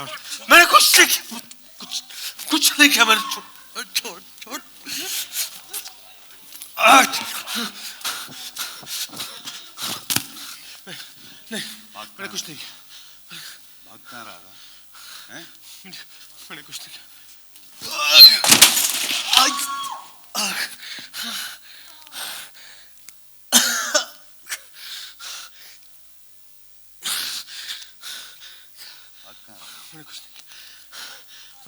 मैंने कुछ नहीं किया, कुछ नहीं किया मैंने। छोड़ नहीं, मैंने कुछ नहीं किया। भाग कहाँ रहा है? मैंने कुछ नहीं किया। मैंने कुछ नहीं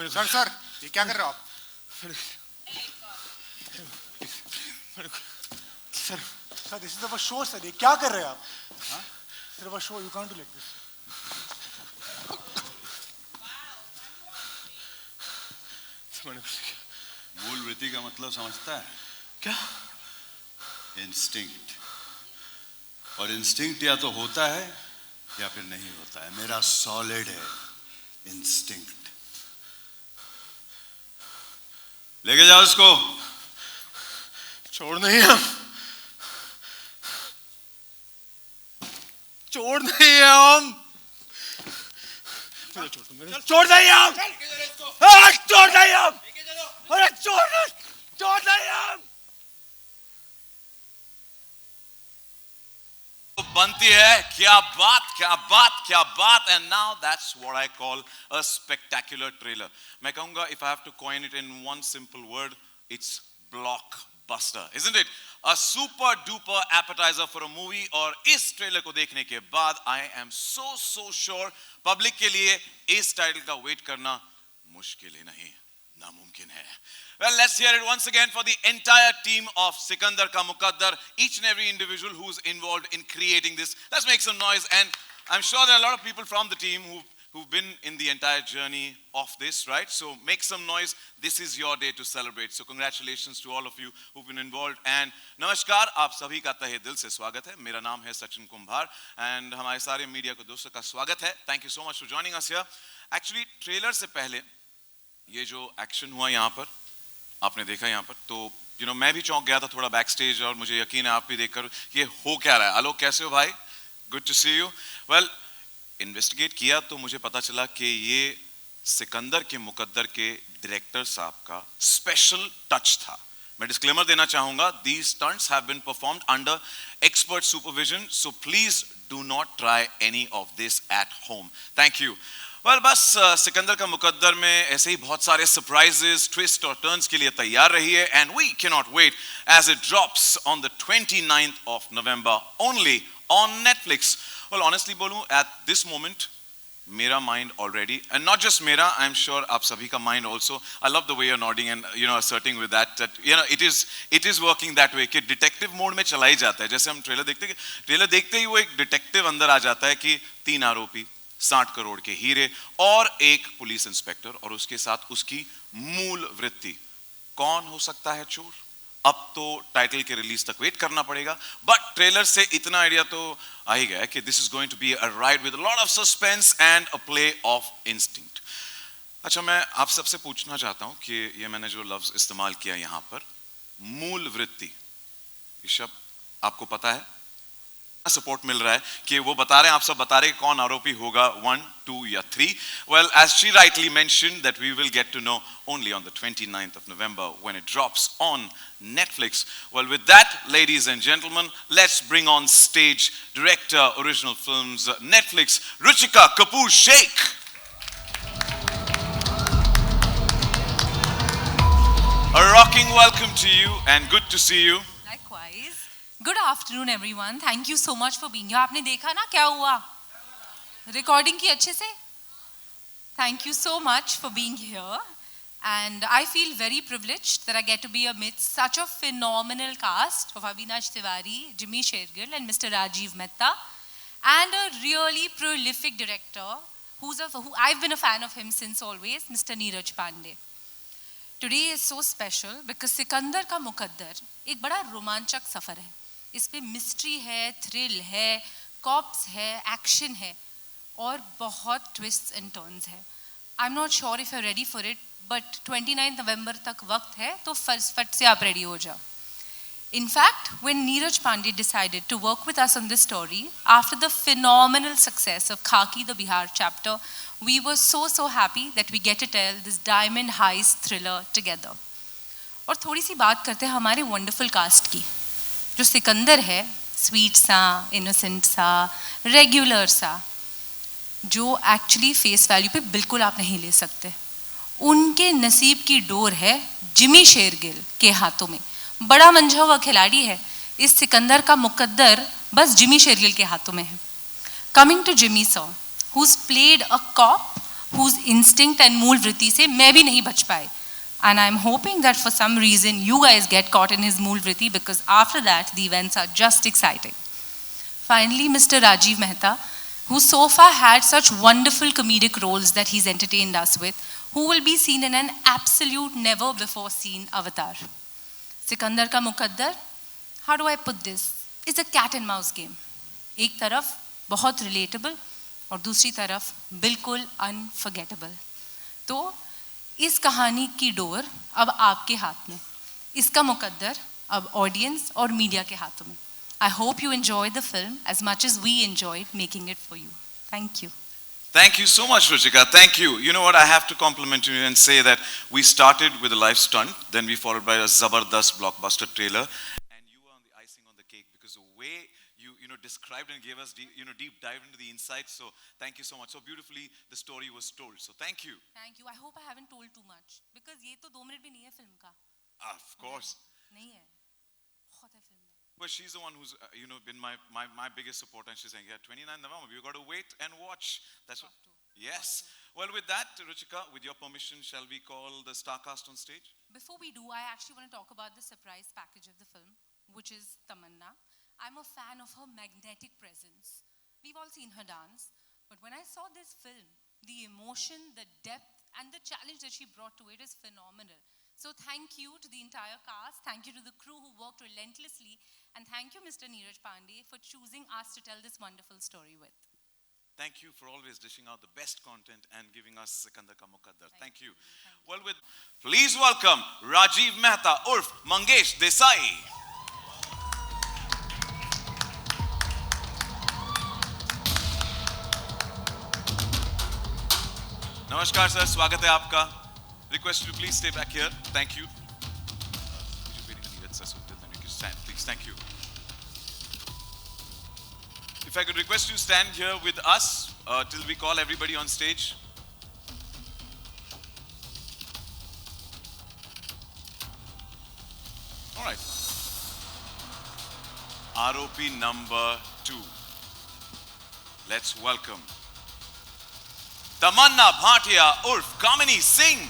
किया। सर ये क्या कर रहे हो आप? Sir this is a show sir, ये क्या कर रहे हैं आप? सिर्फ show, you can't do like this. मूल वृत्ति का मतलब समझता है क्या? इंस्टिंक्ट। और इंस्टिंक्ट या तो होता है या फिर नहीं होता है। मेरा सॉलिड है इंस्टिंक्ट। लेके जाओ उसको। छोड़ नहीं हम, छोड़ नहीं हम, छोड़ नहीं हम, छोड़ नहीं हम, अरे छोड़ नहीं हम। बनती है, क्या बात क्या बात क्या बात। And now that's what I call a spectacular trailer. मैं कहूंगा if I have to coin it in one simple word, it's blockbuster, isn't it? A super duper appetizer for a movie। और इस ट्रेलर को देखने के बाद I am so sure public के लिए इस टाइटल का वेट करना मुश्किल ही नहीं, नामुमकिन है। Well, let's hear it once again for the entire team of Sikandar ka Muqaddar, each and every individual who's involved in creating this. Let's make some noise. And I'm sure there are a lot of people from the team who've been in the entire journey of this, right? So make some noise. This is your day to celebrate. So congratulations to all of you who've been involved. And namaskar, aap sabhi ka tahe dil se swagat hai. Mera naam hai Sachin Kumbhar and hamare sare media ko doston ka swagat hai. Thank you so much for joining us here. Actually, trailer se pehle ye jo action hua yahan par, आपने देखा यहाँ पर, तो मैं भी चौंक गया था थोड़ा बैक स्टेज, और मुझे यकीन है आप भी देखकर ये हो क्या रहा है। आलोक कैसे हो भाई? Good to see you. Well, investigate किया तो मुझे पता चला कि ये सिकंदर के मुकद्दर के डायरेक्टर साहब का स्पेशल टच था। मैं डिस्क्लेमर देना चाहूंगा, these stunts have been performed under expert supervision, so please do not try any of this at home. Thank you. Well, बस सिकंदर का मुकद्दर में ऐसे ही बहुत सारे सरप्राइजेस, ट्विस्ट और टर्न्स के लिए तैयार रही है, and we cannot wait as it drops on the 29th of November only on Netflix. Well, honestly बोलूं, at this moment मेरा mind already, and not just मेरा, I'm sure आप सभी का mind also. I love the way you're nodding and asserting with that it is working that way कि detective mode में चला ही जाता है। जैसे हम ट्रेलर देखते ही वो एक डिटेक्टिव अंदर आ जाता है कि 3 आरोपी, 60 करोड़ के हीरे और एक पुलिस इंस्पेक्टर, और उसके साथ उसकी मूल वृत्ति। कौन हो सकता है चोर? अब तो टाइटल के रिलीज तक वेट करना पड़ेगा, बट ट्रेलर से इतना आइडिया तो आ ही गया कि this is going to be a ride with a lot of suspense and a play of instinct. अच्छा, मैं आप सबसे पूछना चाहता हूं कि ये मैंने जो लफ्ज इस्तेमाल किया यहां पर, मूल वृत्ति, ये शब्द आपको पता है? सपोर्ट मिल रहा है कि वो बता रहे हैं, आप सब बता रहे हैं कौन आरोपी होगा, 1, 2 या 3। Well, as she rightly mentioned that we will get to know only on the 29th of November when it drops on Netflix. Well, with that, ladies and gentlemen, let's bring on stage director, original films, Netflix, Ruchika Kapoor Sheikh. A rocking welcome to you and good to see you. Good afternoon everyone. Thank you so much for being here. आपने देखा ना क्या हुआ? Recording की अच्छे से? Thank you so much for being here. And I feel very privileged that I get to be amidst such a phenomenal cast of Avinash Tiwary, Jimmy Shergill and Mr. Rajiv Mehta, and a really prolific director who I've been a fan of him since always, Mr. Neeraj Pandey. Today is so special because Sikandar का मुकद्दर एक बड़ा रोमांचक सफर है। इस पे mystery है, thrill है, cops है, एक्शन है और बहुत ट्विस्ट्स एंड टर्न्स है। I am not sure if you are ready for it, but 29 नवंबर तक वक्त है, तो फट से आप रेडी हो जाओ। In fact, when Neeraj Pandey decided to work with us on this story, after the phenomenal success of Khaki the Bihar chapter, we were so happy that we get to tell this diamond heist thriller together. और थोड़ी सी बात करते हैं हमारे wonderful cast की. जो सिकंदर है, sweet सा, इनोसेंट सा, रेगुलर सा, जो एक्चुअली फेस वैल्यू पे बिल्कुल आप नहीं ले सकते. उनके नसीब की डोर है जिमी शेरगिल के हाथों में. बड़ा मंझा हुआ खिलाड़ी है. इस सिकंदर का मुकद्दर बस जिमी शेरगिल के हाथों में है. Coming to Jimmy sir, who's played a cop whose instinct and मूल वृत्ति से मैं भी नहीं बच पाए. And I'm hoping that for some reason you guys get caught in his मूल वृत्ति, because after that the events are just exciting. Finally, Mr. Rajiv Mehta, who so far had such wonderful comedic roles that he's entertained us with, who will be seen in an absolute never before seen avatar. Sikandar ka Muqaddar, how do I put this? It's a cat and mouse game. एक तरफ बहुत relatable और दूसरी तरफ बिल्कुल unforgettable. तो इस कहानी की डोर अब आपके हाथ में. इसका मुकद्दर अब ऑडियंस और मीडिया के हाथों में. I hope you enjoyed the film as much as we enjoyed making it for you. Thank you. Thank you so much, Ruchika. Thank you. You know what? I have to compliment you and say that we started with a live stunt, then we followed by a Zabardast blockbuster trailer, and you were on the icing on the cake, because the way you described and gave us deep dive into the insights. So thank you so much. So beautifully the story was told. So thank you. Thank you. I hope I haven't told too much, because ये तो 2 minute भी नहीं है film का. Of course. नहीं है. बहुत है फिल्म में. Well, she's the one who's been my biggest supporter, and she's saying, yeah, 29 November, you got to wait and watch. That's what. Yes. Well, with that, Ruchika, with your permission, shall we call the star cast on stage? Before we do, I actually want to talk about the surprise package of the film, which is Tamannaah. I'm a fan of her magnetic presence. We've all seen her dance, but when I saw this film, the emotion, the depth, and the challenge that she brought to it is phenomenal. So thank you to the entire cast, thank you to the crew who worked relentlessly, and thank you, Mr. Neeraj Pandey, for choosing us to tell this wonderful story with. Thank you for always dishing out the best content and giving us Sikandar ka Muqaddar. Thank you. Thank Well, please welcome Rajiv Mehta urf Mangesh Desai. Namaskar sir, स्वागत है आपका. Request you to please stay back here. Thank you. Stand, please. Thank you. If I could request you stand here with us till we call everybody on stage. All right. ROP number 2. Let's welcome Tamannaah Bhatia urf Kamini Singh.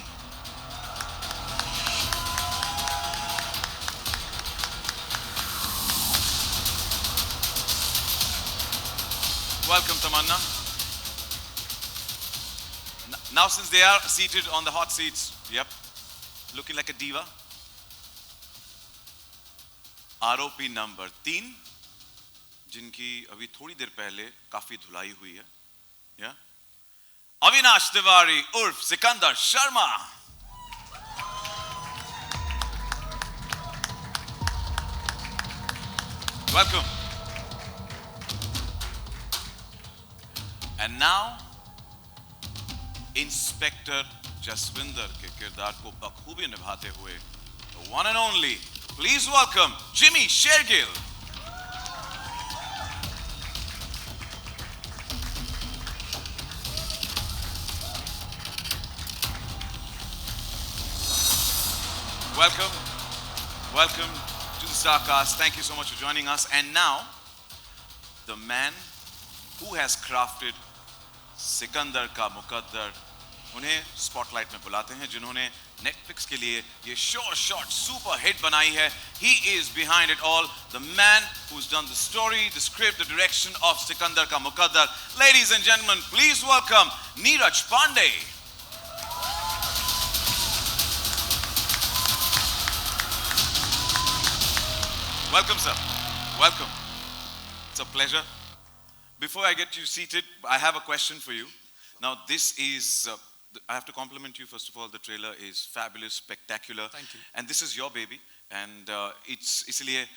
Welcome, Tamannaah. Now, since they are seated on the hot seats, yep, looking like a diva. ROP number 3, जिनकी अभी थोड़ी देर पहले काफी धुलाई हुई है, yeah? Avinash Tiwary urf Sikandar Sharma. Welcome. And now, Inspector Jaswinder के किरदार को बखूबी निभाते हुए, the one and only, please welcome Jimmy Shergill. Welcome, welcome to the Starcast. Thank you so much for joining us. And now, the man who has crafted Sikandar का मुकद्दर, उन्हें spotlight में बुलाते हैं, जिन्होंने नेटफ्लिक्स के लिए ये शॉर्ट सुपर हिट बनाई है. He is behind it all, the man who's done the story, the script, the direction of Sikandar ka Muqaddar. Ladies and gentlemen, please welcome Neeraj Pandey. Welcome, sir. Welcome. It's a pleasure. Before I get you seated, I have a question for you. Now, this is, I have to compliment you, first of all. The trailer is fabulous, spectacular. Thank you. And this is your baby. and it's इसलिए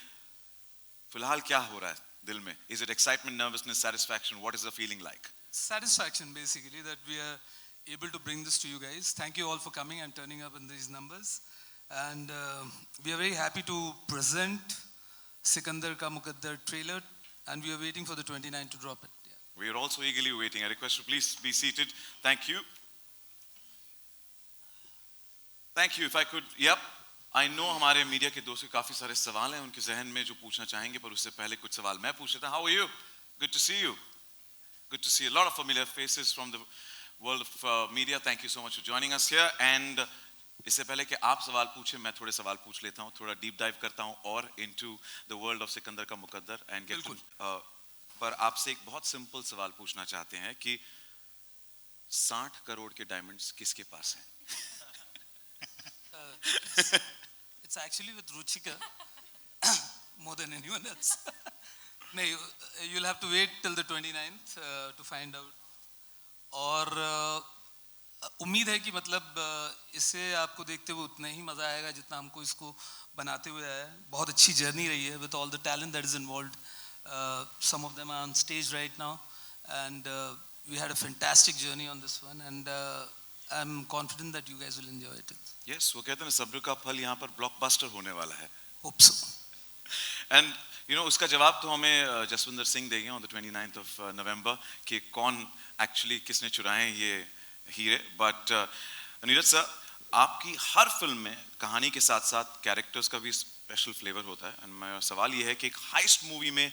फिलहाल क्या हो रहा है दिल में? Is it excitement, nervousness, satisfaction? What is the feeling like? Satisfaction, basically, that we are able to bring this to you guys. Thank you all for coming and turning up in these numbers. And we are very happy to present Sikandar ka Muqaddar trailer, and we are waiting for the 29 to drop it. Yeah. We are also eagerly waiting. I request you please be seated. Thank you. Thank you. If I could, yep. I know हमारे media के दोस्तों के काफी सारे सवाल हैं उनके जहन में जो पूछना चाहेंगे, पर उससे पहले कुछ सवाल मैं पूछ लेता हूं. How are you? Good to see you. Good to see a lot of familiar faces from the world of media. Thank you so much for joining us here. And इससे पहले कि आप सवाल पूछें, मैं थोड़े सवाल पूछ लेता हूं, थोड़ा डीप डाइव करता हूं और into the world of Sikandar का मुकद्दर and get to, पर आपसे एक बहुत सिंपल सवाल पूछना चाहते हैं कि 60 करोड़ के डायमंड्स किसके पास हैं? It's actually with Ruchika more than anyone else. No, you'll have to wait till the 29th to find out. और उम्मीद है कि मतलब इससे आपको देखते हुए उतना ही मजा आएगा जितना हमको इसको बनाते हुए आया. बहुत अच्छी जर्नी रही है with all the talent that is involved. Some of them are on stage right now, and we had a fantastic journey on this one, and I'm confident that you guys will enjoy it. Yes, वो कहते हैं सब्र का फल यहाँ पर blockbuster होने वाला है. Hope so. And you know उसका जवाब तो हमें जसविंदर सिंह देंगे on the 29th of November कि कौन actually किसने चुराए ये हीरे. But नीरज सर, आपकी हर फिल्म में कहानी के साथ साथ कैरेक्टर्स का भी स्पेशल फ्लेवर होता है. एंड मेरा सवाल ये है कि एक हाइस्ट मूवी में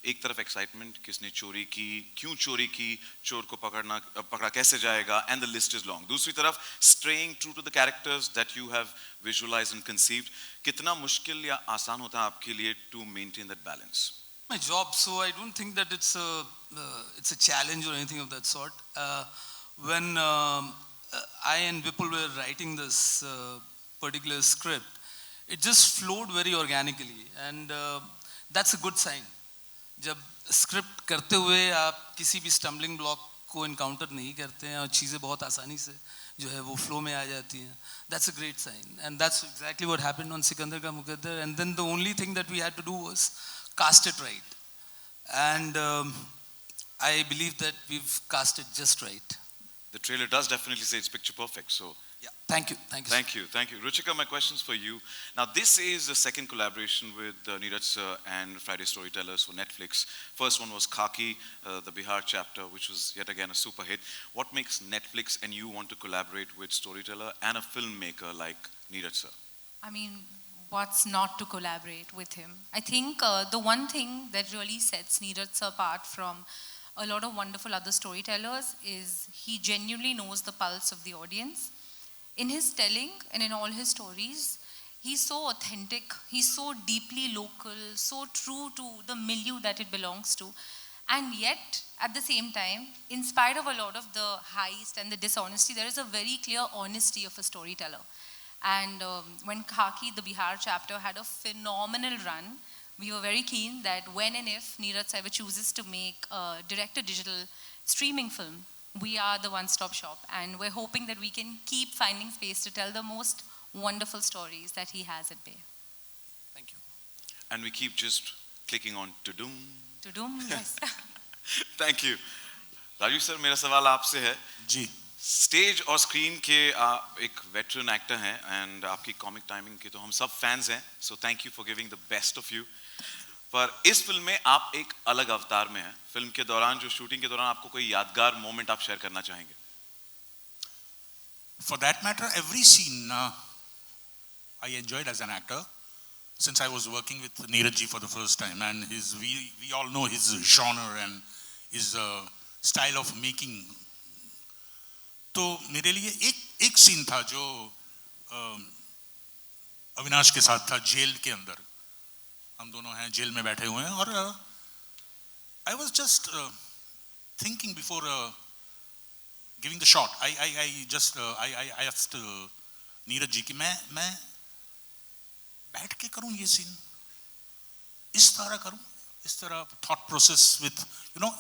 एक तरफ एक्साइटमेंट, किसने चोरी की, क्यों चोरी की, चोर को पकड़ा कैसे जाएगा, and the list is long. दूसरी तरफ staying true to the characters that you have visualised and conceived. कितना मुश्किल या आसान होता है आपके लिए to maintain that balance? My job, so I don't think that it's a challenge or anything of that sort. When I and Vipul were writing this particular script, it just flowed very organically, and that's a good sign. जब script करते हुए आप किसी भी stumbling block को encounter नहीं करते हैं और चीज़ें बहुत आसानी से जो है वो फ्लो में आ जाती हैं, that's a great sign, and that's exactly what happened on Sikandar ka Muqaddar. And then the only thing that we had to do was cast it right, and I believe that we've cast it just right. The trailer does definitely say it's picture perfect, so yeah, thank you. Thank you. Ruchika, my question's for you. Now, this is the second collaboration with Neeraj sir and Friday Storytellers for Netflix. First one was Khaki, the Bihar chapter, which was yet again a super hit. What makes Netflix and you want to collaborate with storyteller and a filmmaker like Neeraj sir? I mean, what's not to collaborate with him? I think the one thing that really sets Neeraj sir apart from a lot of wonderful other storytellers is he genuinely knows the pulse of the audience. In his telling and in all his stories, he's so authentic, he's so deeply local, so true to the milieu that it belongs to. And yet, at the same time, in spite of a lot of the heist and the dishonesty, there is a very clear honesty of a storyteller. And when Khaki, the Bihar chapter, had a phenomenal run, we were very keen that when and if Neeraj ever chooses to make a direct-to-digital streaming film, we are the one-stop shop, and we're hoping that we can keep finding space to tell the most wonderful stories that he has at bay. Thank you. And we keep just clicking on to-doom. To-doom, yes. Thank you. Raju sir, मेरा सवाल आपसे है. जी. Stage और screen के एक veteran actor हैं, and आपकी comic timing के तो हम सब फैंस हैं, so thank you for giving the best of you. पर इस फिल्म में आप एक अलग अवतार में हैं. फिल्म के दौरान, जो शूटिंग के दौरान आपको कोई यादगार मोमेंट आप शेयर करना चाहेंगे? For that matter, every scene I enjoyed as an actor, since I was working with Neeraj ji for the first time, and we all know his genre and his style of making. तो मेरे लिए एक scene था जो अविनाश के साथ था, jail के अंदर. हम दोनों हैं, जेल में बैठे हुए हैं, और I was just thinking before giving the shot. I asked Neeraj ji कि मैं बैठ के करूं ये सीन, इस तरह करूं, इस तरह thought process with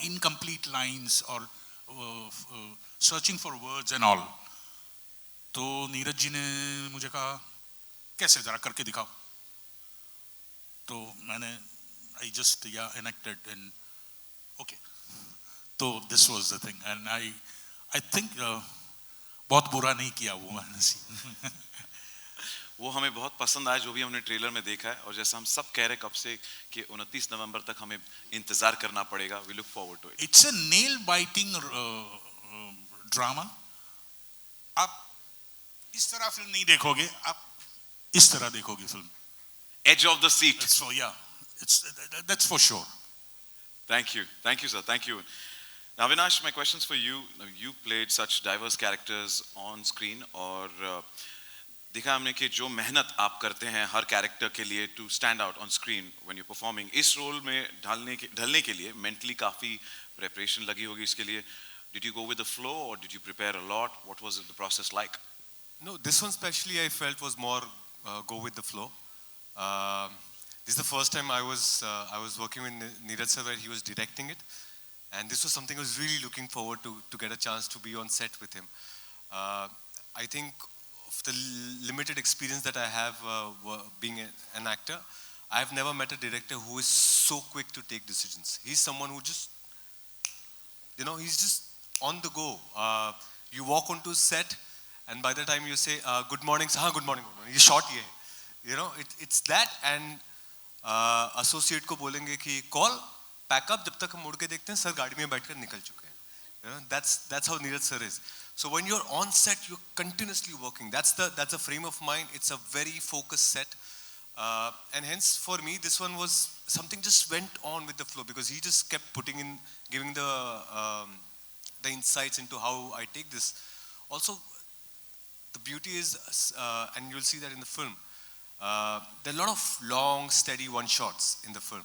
incomplete lines or searching for words and all. तो नीरज जी ने मुझे कहा कैसे, जरा करके दिखाओ. तो मैंने I just enacted and okay. So this was the thing, and I think बहुत बुरा नहीं किया वो मैंने scene. वो हमें बहुत पसंद आया जो भी हमने ट्रेलर में देखा है, और जैसा हम सब कह रहे कब से कि 29 नवंबर तक हमें इंतजार करना पड़ेगा. We look forward to it. It's a nail biting drama. आप इस तरह फिल्म नहीं देखोगे, आप इस तरह देखोगे film. Edge of the seat. So yeah, that's for sure. Thank you, sir. Thank you. Now, Avinash, my questions for you. Now, you played such diverse characters on screen, और देखा हमने कि जो मेहनत आप करते हैं हर कैरेक्टर के लिए to stand out on screen when you're performing, इस रोल में ढलने के लिए mentally काफी preparation लगी होगी इसके लिए. Did you go with the flow or did you prepare a lot? What was the process like? No, this one especially I felt was more go with the flow. This is the first time I was working with Neeraj sir where he was directing it, and this was something I was really looking forward to get a chance to be on set with him. I think of the limited experience that I have being an actor, I have never met a director who is so quick to take decisions. He's someone who just, he's just on the go. You walk onto set, and by the time you say good morning, good morning, ये shot ये है. It's that, and associate को बोलेंगे कि call, pack up, जब तक हम मुड़ के देखते हैं सर गाड़ी में बैठकर निकल चुके हैं. That's how Neeraj sir is. So when you're on set, you're continuously working. That's the frame of mind. It's a very focused set, and hence for me this one was something just went on with the flow because he just kept giving the insights into how I take this. Also, the beauty is, and you'll see that in the film, there are a lot of long, steady one-shots in the film,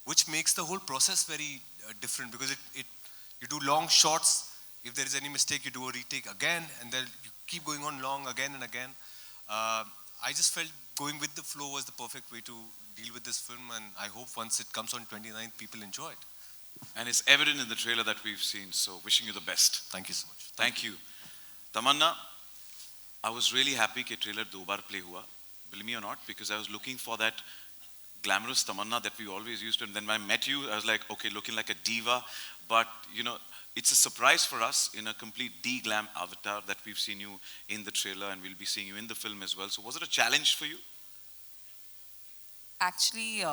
which makes the whole process very different because you do long shots. If there is any mistake, you do a retake again, and then you keep going on long again and again. I just felt going with the flow was the perfect way to deal with this film, and I hope once it comes on 29th, people enjoy it. And it's evident in the trailer that we've seen, so wishing you the best. Thank you so much. Thank you. Tamannaah, I was really happy that trailer दो बार play हुआ, believe me or not, because I was looking for that glamorous Tamannaah that we always used to, and then when I met you, I was like, okay, looking like a diva, but it's a surprise for us in a complete de-glam avatar that we've seen you in the trailer, and we'll be seeing you in the film as well. So was it a challenge for you? Actually,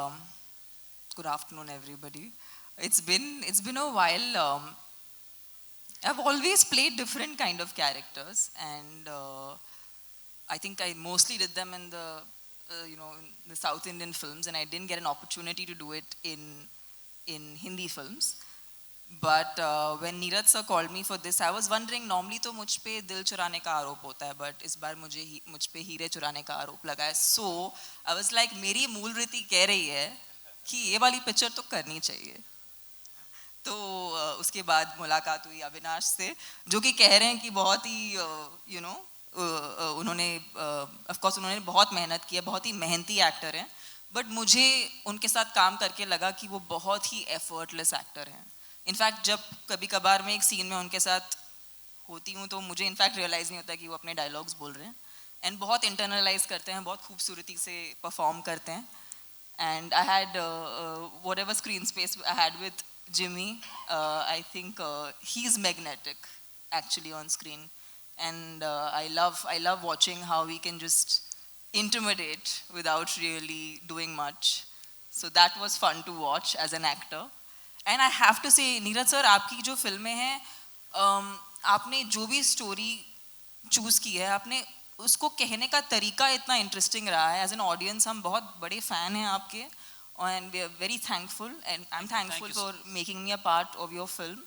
good afternoon, everybody. It's been a while. I've always played different kind of characters, and I think I mostly did them in the in the South Indian films, and I didn't get an opportunity to do it in Hindi films. But when Neeraj sir called me for this, I was wondering, normally तो मुझ पे दिल चुराने का आरोप होता है, but इस बार मुझ पे हीरे चुराने का आरोप लगा है. So I was like, मेरी मूल रीति कह रही है कि ये वाली पिक्चर तो करनी चाहिए. तो उसके बाद मुलाकात हुई अविनाश से, जो कि कह रहे हैं कि बहुत ही उन्होंने of course उन्होंने बहुत मेहनत की है, बहुत ही मेहनती एक्टर हैं, बट मुझे उनके साथ काम करके लगा कि वो बहुत ही एफर्टलेस एक्टर हैं. इनफैक्ट जब कभी कभार मैं एक सीन में उनके साथ होती हूँ तो मुझे इनफैक्ट रियलाइज़ नहीं होता कि वो अपने डायलॉग्स बोल रहे हैं, एंड बहुत इंटरनलाइज करते हैं, बहुत खूबसूरती से परफॉर्म करते हैं. And I had whatever screen space I had with Jimmy, I think he is magnetic actually on screen, and I love watching how he can just intimidate without really doing much. So that was fun to watch as an actor. And I have to say, Neeraj sir, आपकी जो फिल्में हैं, आपने जो भी story choose की है, आपने उसको कहने का तरीका इतना इंटरेस्टिंग रहा है. एज एन ऑडियंस हम बहुत बड़े फैन हैं आपके, and we are very thankful, and I'm thankful for making me a part of your film.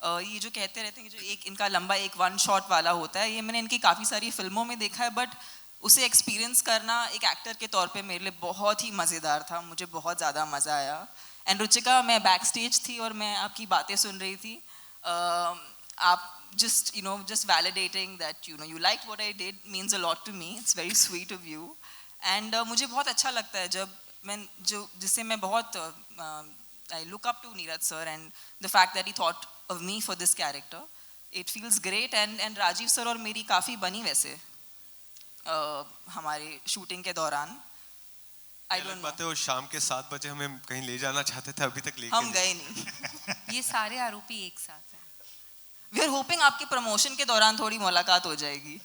ये जो कहते रहते हैं कि जो एक इनका लंबा एक वन शॉट वाला होता है, ये मैंने इनकी काफ़ी सारी फिल्मों में देखा है, बट उसे एक्सपीरियंस करना एक एक्टर के तौर पे मेरे लिए बहुत ही मज़ेदार था. मुझे बहुत ज़्यादा मज़ा आया. एंड रुचिका, मैं बैक स्टेज थी और मैं आपकी बातें सुन रही थी. आप just validating that you liked what I did means a lot to me. It's very sweet of you. And मुझे बहुत अच्छा लगता है जब जिससे मैं बहुत I look up to Neeraj sir, and the fact that he thought of me for this character, it feels great. And Rajiv sir और मेरी काफ़ी बनी वैसे हमारे शूटिंग के दौरान. I don't know. बात है, वो शाम के 7 बजे हमें कहीं ले जाना चाहते थे, अभी तक लेके हम गए नहीं. ये सारे आरोपी एक साथ हैं. We are hoping आपके प्रमोशन के दौरान थोड़ी मुलाकात हो जाएगी.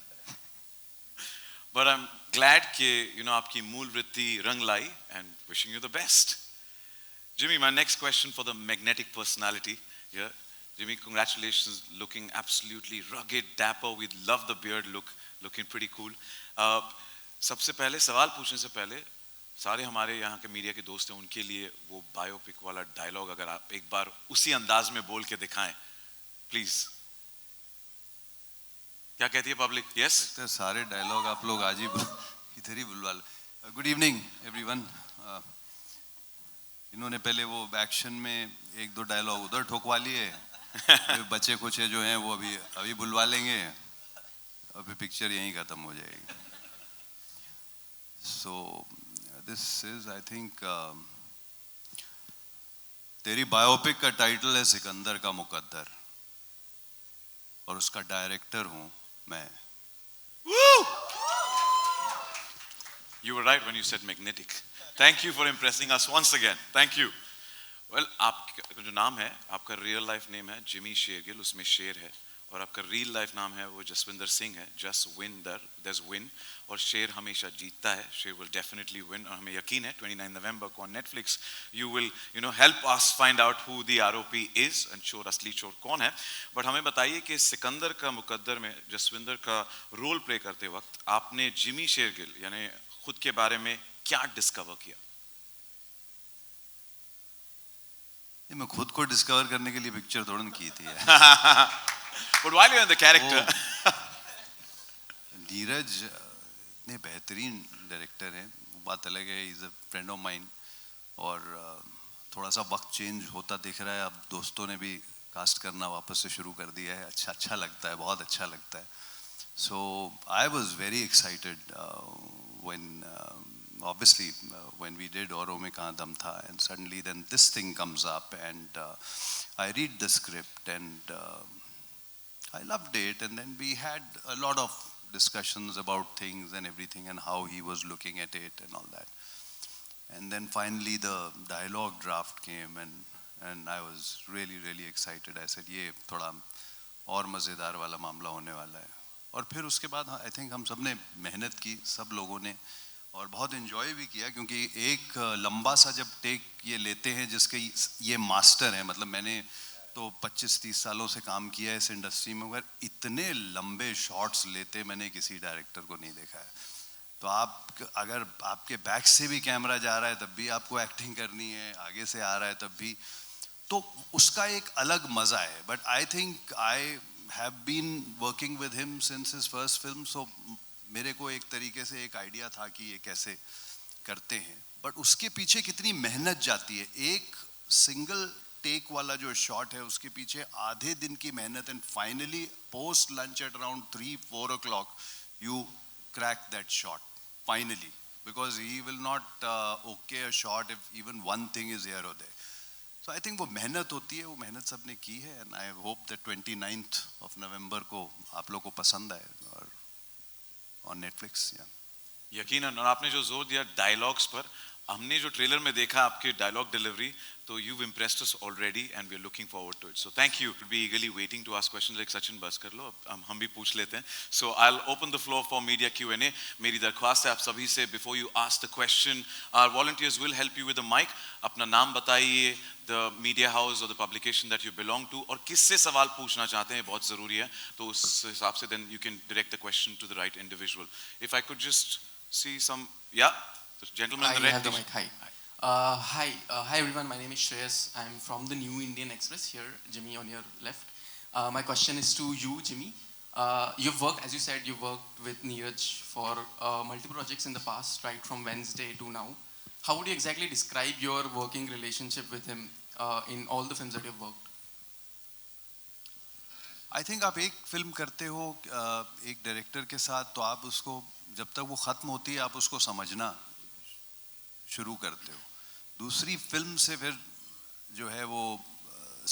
But I'm glad कि आपकी मूल वृत्ति रंग लाई, and wishing you the best. Jimmy, my next question for the magnetic personality here. Jimmy, congratulations, looking absolutely rugged, dapper. We love the beard look, looking pretty cool. सबसे पहले सवाल पूछने से पहले सारे हमारे यहाँ के मीडिया के दोस्त हैं, उनके लिए वो बायोपिक वाला डायलॉग अगर आप एक बार उसी अंदाज में बोल के दिखाएं, प्लीज. क्या कहती है पब्लिक? यस, सारे डायलॉग आप लोग आज ही इधर ही बुलवा लो. Good evening everyone. इन्होंने पहले वो एक्शन में 1-2 डायलॉग उधर ठोकवा लिए, बच्चे कुछ जो हैं वो अभी बुलवा लेंगे, अभी पिक्चर यहीं खत्म हो जाएगी. So this is I think तेरी बायोपिक का टाइटल है सिकंदर का मुकद्दर, और उसका डायरेक्टर हूं मैं. You were right when you said magnetic. Thank you for impressing us once again. Thank you. Well, आपका जो नाम है, आपका रियल लाइफ नेम है जिमी शेरगिल, उसमें शेर है, और आपका रियल लाइफ नाम है वो जसविंदर सिंह है. जसविंदर, there's win, और शेर हमेशा जीतता है. शेर will definitely win, और हमें यकीन है 29 नवंबर को on Netflix you will help us find out who the ROP is and चोर असली चोर कौन है. बट हमें बताइए कि सिकंदर का मुकद्दर में जसविंदर का रोल प्ले करते वक्त आपने जिमी शेरगिल यानी खुद के बारे में क्या डिस्कवर किया? मैं खुद को डिस्कवर करने के लिए पिक्चर थोड़ा की थी. But while you're in the character, Neeraj इतने बेहतरीन डायरेक्टर हैं, बात अलग है. Is a friend of mine, और थोड़ा सा वक्त चेंज होता दिख रहा है. अब दोस्तों ने भी कास्ट करना वापस से शुरू कर दिया है. अच्छा लगता है, बहुत अच्छा लगता है. So I was very excited when obviously when we did Auro mein kahan dam tha, and suddenly then this thing comes up, and I read the script, and I loved it, and then we had a lot of discussions about things and everything and how he was looking at it and all that. And then finally the dialogue draft came, and I was really excited. I said ये थोड़ा और मज़ेदार वाला मामला होने वाला है. और फिर उसके बाद आई थिंक हम सब ने मेहनत की, सब लोगों ने, और बहुत एंजॉय भी किया, क्योंकि एक लंबा सा जब टेक ये लेते हैं जिसके ये मास्टर हैं. मतलब मैंने तो 25-30 सालों से काम किया है इस इंडस्ट्री में, मगर इतने लंबे शॉट्स लेते मैंने किसी डायरेक्टर को नहीं देखा है. तो आप अगर आपके बैक से भी कैमरा जा रहा है तब भी आपको एक्टिंग करनी है, आगे से आ रहा है तब भी, तो उसका एक अलग मज़ा है. But I think I have been working with him since his first film, so मेरे को एक तरीके से एक आइडिया था कि ये कैसे करते हैं. बट उसके पीछे कितनी मेहनत जाती है. एक सिंगल टेक वाला जो शॉट है उसके पीछे आधे दिन की मेहनत, and finally post lunch at around 3-4 o'clock you crack that shot finally, because he will not okay a shot if even one thing is here or there. So I think वो मेहनत होती है, वो मेहनत सबने की है, and I hope that 29th of November को आप लोग को पसंद आए और on Netflix. यकीनन. और आपने जो जोर दिया डायलॉग्स पर, हमने जो ट्रेलर में देखा आपके डायलॉग डिलीवरी, तो you've impressed us already and we're looking forward to it. So thank you. We'll be eagerly waiting to ask questions. like Sachin बस कर लो, हम भी पूछ लेते हैं. So I'll open the floor for media Q&A. मेरी दरख्वास्त है आप सभी से, before you ask the question, our volunteers will help you with the mic. अपना नाम बताइए, the media house or the publication that you belong to, और किससे सवाल पूछना चाहते हैं, बहुत ज़रूरी है. तो उस हिसाब से then you can direct the question to the right individual. If I could just see some, yeah, the gentleman in the red. I have the mic. Hi. Hi everyone, my name is Shreyas. I'm from the New Indian Express here, Jimmy on your left. My question is to you, Jimmy. You've worked, as you said, you've worked with Neeraj for multiple projects in the past, right from Wednesday to now. How would you exactly describe your working relationship with him in all the films that you've worked? I think आप एक film करते हो एक director के साथ, तो आप उसको जब तक वो ख़त्म होती है आप उसको समझना शुरू करते हो. दूसरी फिल्म से फिर जो है वो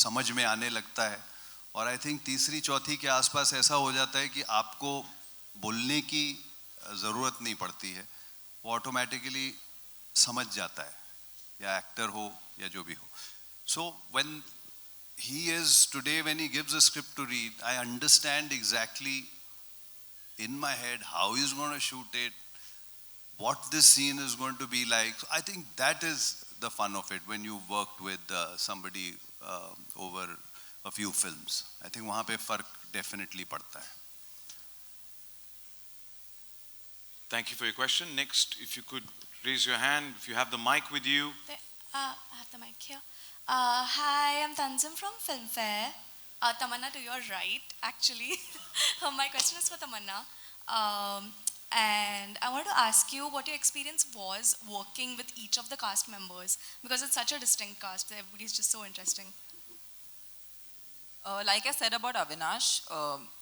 समझ में आने लगता है, और आई थिंक तीसरी चौथी के आसपास ऐसा हो जाता है कि आपको बोलने की ज़रूरत नहीं पड़ती है, वो ऑटोमेटिकली समझ जाता है, या एक्टर हो या जो भी हो. So when he is today, when he gives a script to read, I understand exactly in my head how he's going to shoot it, what this scene is going to be like. So I think that is the fun of it when you worked with somebody over a few films. I think वहाँ पे फर्क definitely पड़ता है. Thank you for your question. Next, if you could raise your hand, if you have the mic with you. I have the mic here. Hi, I'm Tanzim from Filmfare. Tamannaah, to your right, actually. My question is for Tamannaah. And I want to ask you what your experience was working with each of the cast members, because it's such a distinct cast. Everybody's just so interesting. Like I said about Avinash,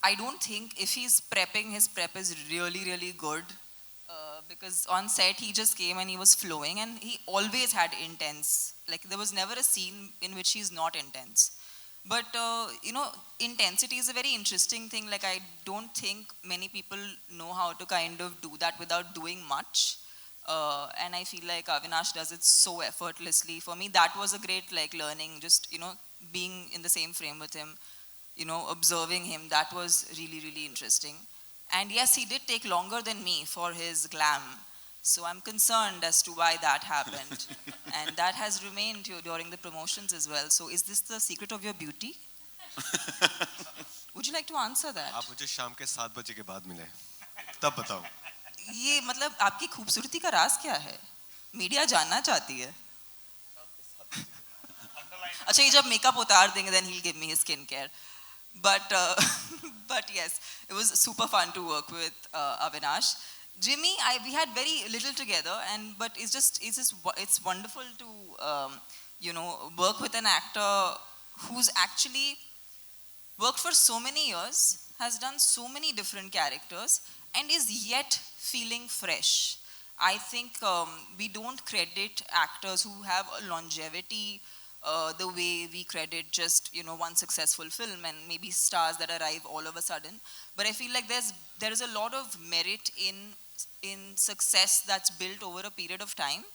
I don't think if he's prepping, his prep is really, really good. Because on set he just came and he was flowing, and he always had intense. Like there was never a scene in which he's not intense. But you know, intensity is a very interesting thing. Like I don't think many people know how to kind of do that without doing much. And I feel like Avinash does it so effortlessly. For me, that was a great like learning. Just, you know, being in the same frame with him, you know, observing him. That was really, really interesting. And yes, he did take longer than me for his glam. So I'm concerned as to why that happened. And that has remained during the promotions as well. So is this the secret of your beauty? Would you like to answer that? आप मुझे शाम के 7 बजे के बाद मिले, तब बताओ. ये मतलब आपकी खूबसूरती का राज क्या है? मीडिया जानना चाहती है. अच्छा, ये जब मेकअप उतार देंगे, then he'll give me his skincare. But yes, it was super fun to work with Avinash. Jimmy, we had very little together, but it's wonderful to you know, work with an actor who's actually worked for so many years, has done so many different characters, and is yet feeling fresh. I think we don't credit actors who have a longevity the way we credit just, you know, one successful film and maybe stars that arrive all of a sudden. But I feel like there is a lot of merit in success that's built over a period of time.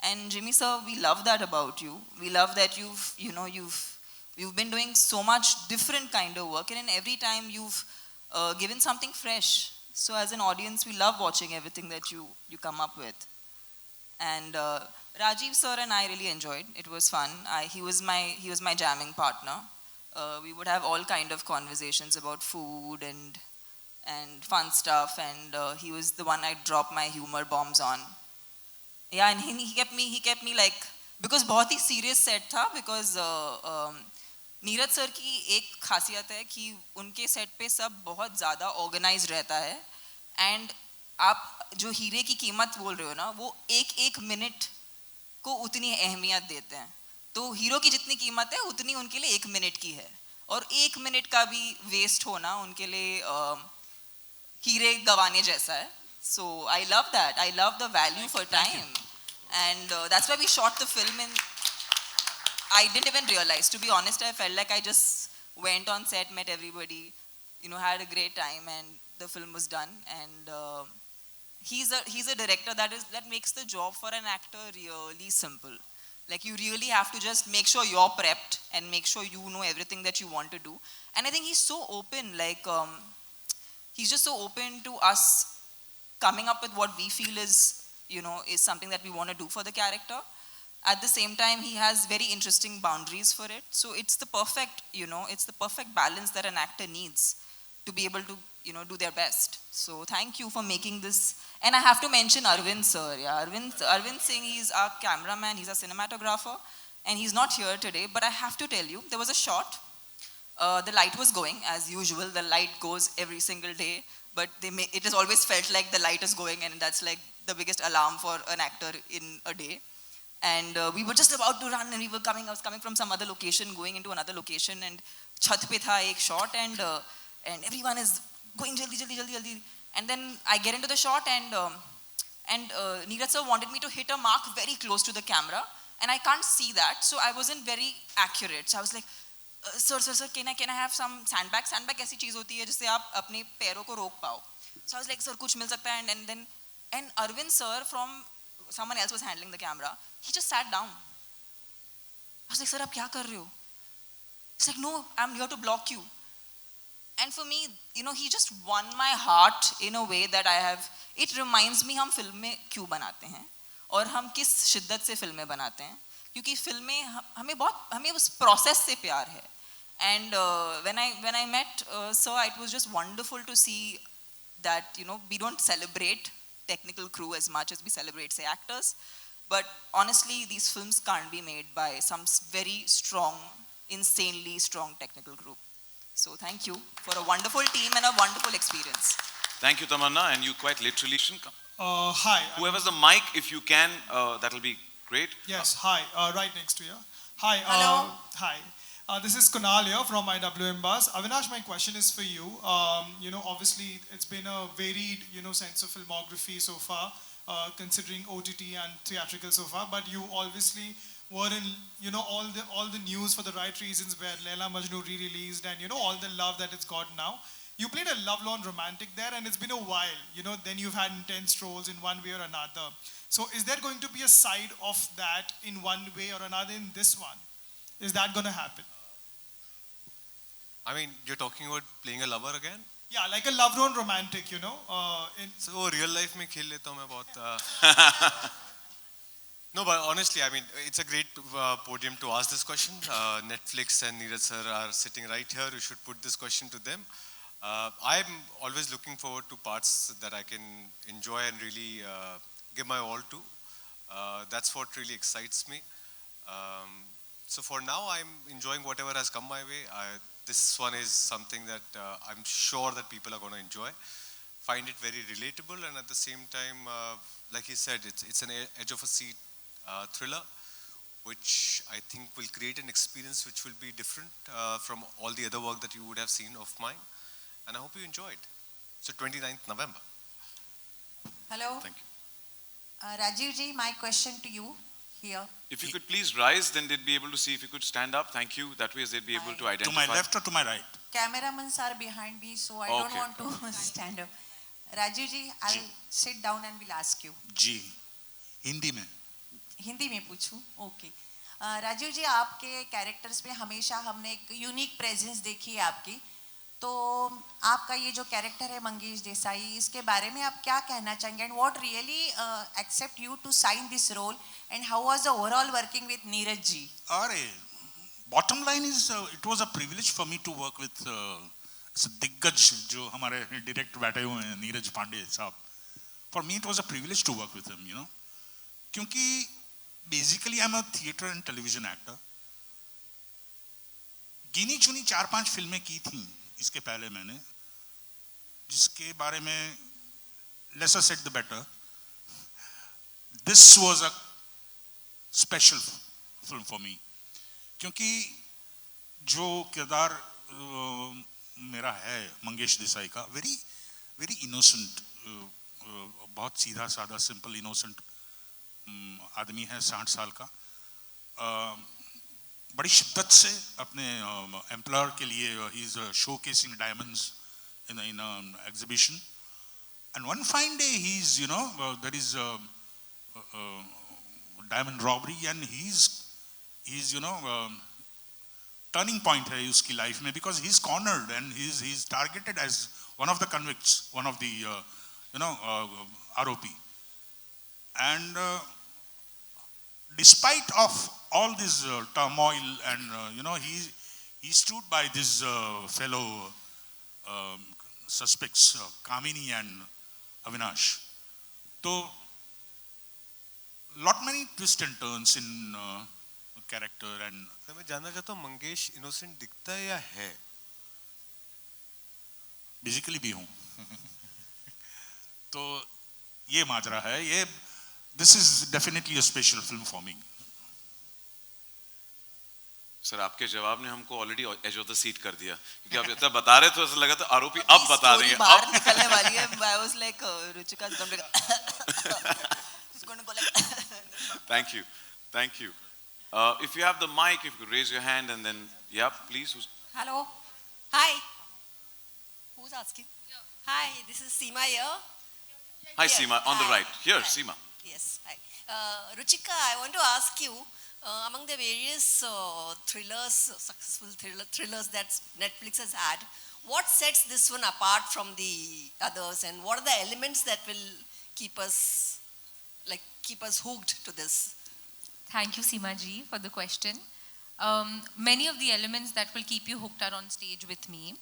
And Jimmy sir, we love that about you. We love that you've been doing so much different kind of work, and in every time you've given something fresh. So as an audience, we love watching everything that you come up with. And Rajiv sir and I really enjoyed. It was fun. He was my jamming partner. We would have all kind of conversations about food and fun stuff. And he was the one I'd drop my humor bombs on. Yeah, and he kept me like, because बहुत ही serious set था, because Neeraj sir की एक खासियत है कि उनके set पे सब बहुत ज़्यादा ऑर्गेनाइज रहता है, एंड आप जो हीरे की कीमत बोल रहे हो ना, वो एक मिनट को उतनी अहमियत देते हैं. तो हीरो की जितनी कीमत है उतनी उनके लिए 1 मिनट की है, और 1 मिनट का भी वेस्ट होना उनके लिए हीरे गवाने जैसा है. So I love that. I love the value for time. And that's why we shot the film in... I didn't even realize. To be honest, I felt like I just went on set, met everybody, you know, had a great time, and the film was done. And he's a director that makes the job for an actor really simple. Like, you really have to just make sure you're prepped and make sure you know everything that you want to do. And I think he's so open, like, he's just so open to us coming up with what we feel is, you know, is something that we want to do for the character. At the same time, he has very interesting boundaries for it. So it's the perfect, you know, it's the perfect balance that an actor needs to be able to, you know, do their best. So thank you for making this. And I have to mention Arvind sir. Yeah, Arvind Singh, he's our cameraman, he's a cinematographer, and he's not here today. But I have to tell you, there was a shot. The light was going, as usual. The light goes every single day. But it has always felt like the light is going, and that's like the biggest alarm for an actor in a day. And we were just about to run, and I was coming from some other location, going into another location, and chat pe tha ek shot, and everyone is going jaldi. And then I get into the shot, and Neeraj sir wanted me to hit a mark very close to the camera, and I can't see that, so I wasn't very accurate. So I was like, sir, can I have some sandbag? Sandbag ऐसी चीज होती है जिससे आप अपने पैरों को रोक पाओ. So I was like, sir, कुछ मिल सकता है? And Arvind sir from someone else was handling the camera. He just sat down. I was like, sir, aap kya kar rahe ho? He's like, no, I'm here to block you. And for me, you know, he just won my heart in a way that I have, it reminds me हम फिल्में क्यों बनाते हैं और हम किस शिद्दत से फिल्में बनाते हैं, क्योंकि फिल्में हमें उस प्रोसेस से प्यार है. And when I met sir, it was just wonderful to see that, you know, we don't celebrate technical crew as much as we celebrate, say, actors. But honestly, these films can't be made by some very strong, insanely strong technical group. So thank you for a wonderful team and a wonderful experience. Thank you, Tamannaah, and you quite literally shouldn't come. Hi. Whoever's the mic, if you can, that'll be great. Yes, hi. Right next to you. Hi. Hello. Hi. This is Kunal here from IWM Bus. Avinash, my question is for you. You know, obviously, it's been a varied, you know, sense of filmography so far, considering OTT and theatrical so far. But you obviously were in, you know, all the news for the right reasons, where Laila Majnu re-released, and you know all the love that it's got now. You played a love-lorn romantic there, and it's been a while. You know, then you've had intense roles in one way or another. So, is there going to be a side of that in one way or another in this one? Is that going to happen? I mean, you're talking about playing a lover again? Yeah, like a love-lorn romantic, you know. So real life में खेल लेता हूँ मैं बहुत. No, but honestly, I mean, it's a great podium to ask this question. Netflix and Neeraj sir are sitting right here. You should put this question to them. I'm always looking forward to parts that I can enjoy and really give my all to. That's what really excites me. So for now, I'm enjoying whatever has come my way. This one is something that I'm sure that people are going to enjoy. Find it very relatable, and at the same time, like he said, it's an edge of a seat thriller, which I think will create an experience which will be different from all the other work that you would have seen of mine. And I hope you enjoy it. So 29th November. Hello. Thank you. Rajiv ji, my question to you here. If you could please rise, then they'd be able to see. If you could stand up, thank you. That way they'd be able to identify. To my left or to my right? Cameramans are behind me, so I don't want to stand up. Rajiv ji, I'll sit down and will ask you. जी, हिंदी में. हिंदी में पूछूं? Okay. Rajiv जी, आपके characters में हमेशा हमने एक unique presence देखी है आपकी. तो आपका ये जो कैरेक्टर है मंगेश देसाई, इसके बारे में आप क्या कहना चाहेंगे? And what really accept you to sign this role, and how was the overall working with Neeraj ji? अरे, bottom line is it was a privilege for me to work with दिग्गज जो हमारे डायरेक्टर बैठे हुए हैं, नीरज पांडे साहब. For me it was a privilege to work with him, you know, क्योंकि basically I'm a theatre and television actor. गिनी चुनी 4-5 फिल्में की थी इसके पहले मैंने, जिसके बारे में lesser said the better. This was a special film for me, क्योंकि जो किरदार मेरा है मंगेश देसाई का, very innocent, बहुत सीधा साधा simple innocent आदमी है, 60 साल का, बड़ी शिद्दत से अपने एम्प्लॉयर के लिए he is showcasing diamonds in an exhibition, and one fine day he's, you know, there is a diamond robbery, and he's you know, turning point है उसकी life में, because he's cornered and he's targeted as one of the convicts, one of the you know, ROP, and despite of all this turmoil, and you know, he stood by this fellow suspects, Kamini and Avinash. So lot many twists and turns in character. And मैं जानना चाहता हूँ, Mangesh innocent दिखता है या है? Basically भी हूँ. तो ये माजरा है, ये this is definitely a special film for me. Sir, आपके जवाब ने हमको already edge of the seat कर दिया, क्योंकि आप इतना बता रहे थे, ऐसा लगा था आरोपी अब बता देंगे, बाहर निकलने वाली है. I was like, Ruchika is going to go like. Thank you, thank you. If you have the mic, if you could raise your hand, and then yeah, please. Hello, hi. Who's asking? Hi, this is Seema here. Hi, Seema, on the right. Here, Seema. Yes, hi. Ruchika, I want to ask you, among the various thrillers, successful thrillers that Netflix has had, what sets this one apart from the others, and what are the elements that will keep us hooked to this? Thank you, Seema ji, for the question. Many of the elements that will keep you hooked are on stage with me.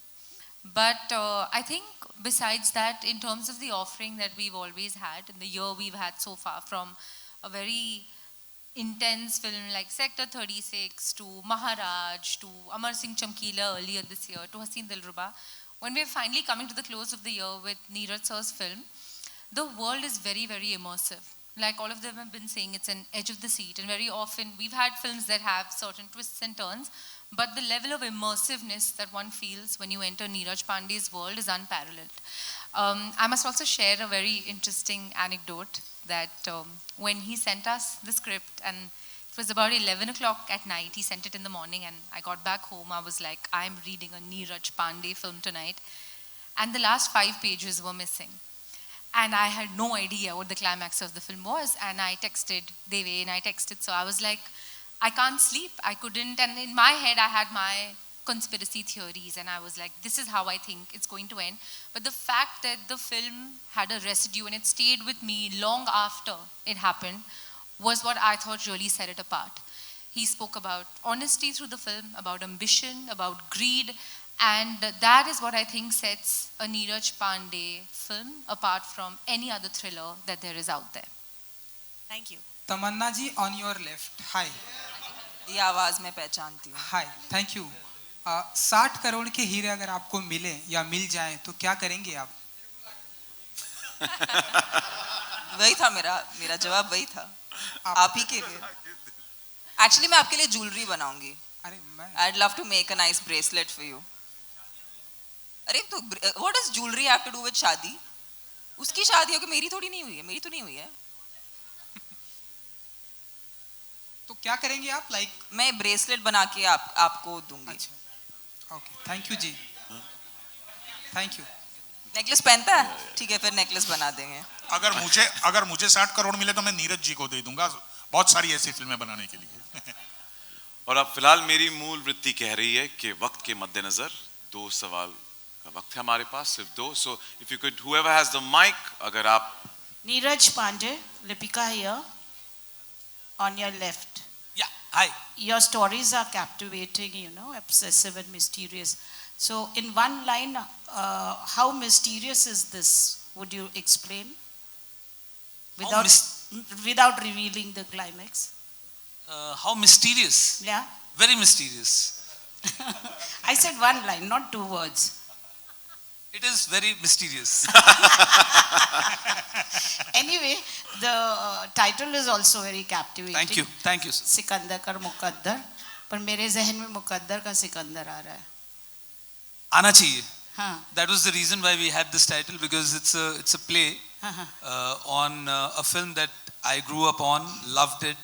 But I think besides that, in terms of the offering that we've always had, in the year we've had so far, from a very intense film like Sector 36 to Maharaj to Amar Singh Chamkila earlier this year to Haseen Dilruba, when we're finally coming to the close of the year with Neeraj sir's film, the world is very, very immersive. Like all of them have been saying, it's an edge of the seat, and very often we've had films that have certain twists and turns, but the level of immersiveness that one feels when you enter Neeraj Pandey's world is unparalleled. I must also share a very interesting anecdote that when he sent us the script, and it was about 11 o'clock at night, he sent it in the morning, and I got back home, I was like, I'm reading a Neeraj Pandey film tonight, and the last 5 pages were missing. And I had no idea what the climax of the film was, and I texted Deve, and I texted, so I was like, I can't sleep, I couldn't, and in my head I had my conspiracy theories, and I was like, this is how I think it's going to end. But the fact that the film had a residue and it stayed with me long after it happened was what I thought really set it apart. He spoke about honesty through the film, about ambition, about greed, and that is what I think sets a Neeraj Pandey film apart from any other thriller that there is out there. Thank you. Tamannaah ji, on your left. Hi. ये आवाज मैं पहचानती हूँ. Hi, thank you. 60 crore के हीरे अगर आपको मिले या मिल जाएं तो क्या करेंगे आप? वही था मेरा जवाब वही था. आप ही के लिए. Actually मैं आपके लिए jewelry बनाऊंगी. अरे मैं. I'd love to make a nice bracelet for you. अरे तो what does jewelry have to do with शादी? उसकी शादी हो कि मेरी थोड़ी नहीं हुई है. मेरी तो नहीं हुई है. तो क्या करेंगे आप? लाइक मैं ब्रेसलेट बना के आपको दूंगी. अच्छा. ओके, थैंक यू जी. Thank you. नेकलेस पहनता है? ठीक है, फिर नेकलेस बना देंगे. अगर मुझे 60 करोड़ मिले तो मैं नीरज जी को दे दूंगा बहुत सारी ऐसी फिल्में बनाने के लिए. और अब फिलहाल मेरी मूल वृत्ति कह रही है कि वक्त के मद्देनजर 2 सवाल का वक्त है हमारे पास, सिर्फ 2. So if you could, whoever has the mic, अगर आप. Neeraj Pandey, Lipika here, on your left. Yeah, hi. Your stories are captivating, obsessive and mysterious. So in one line, how mysterious is this? Would you explain? Without revealing the climax. How mysterious? Yeah. Very mysterious. I said one line, not 2 words. It is very mysterious. Anyway, the title is also very captivating. Thank you. Sikandar का मुकद्दर, पर मेरे जहन में मुकद्दर का सिकंदर आ रहा है. आना चाहिए. हाँ. That was the reason why we had this title, because it's a play on a film that I grew up on, loved it,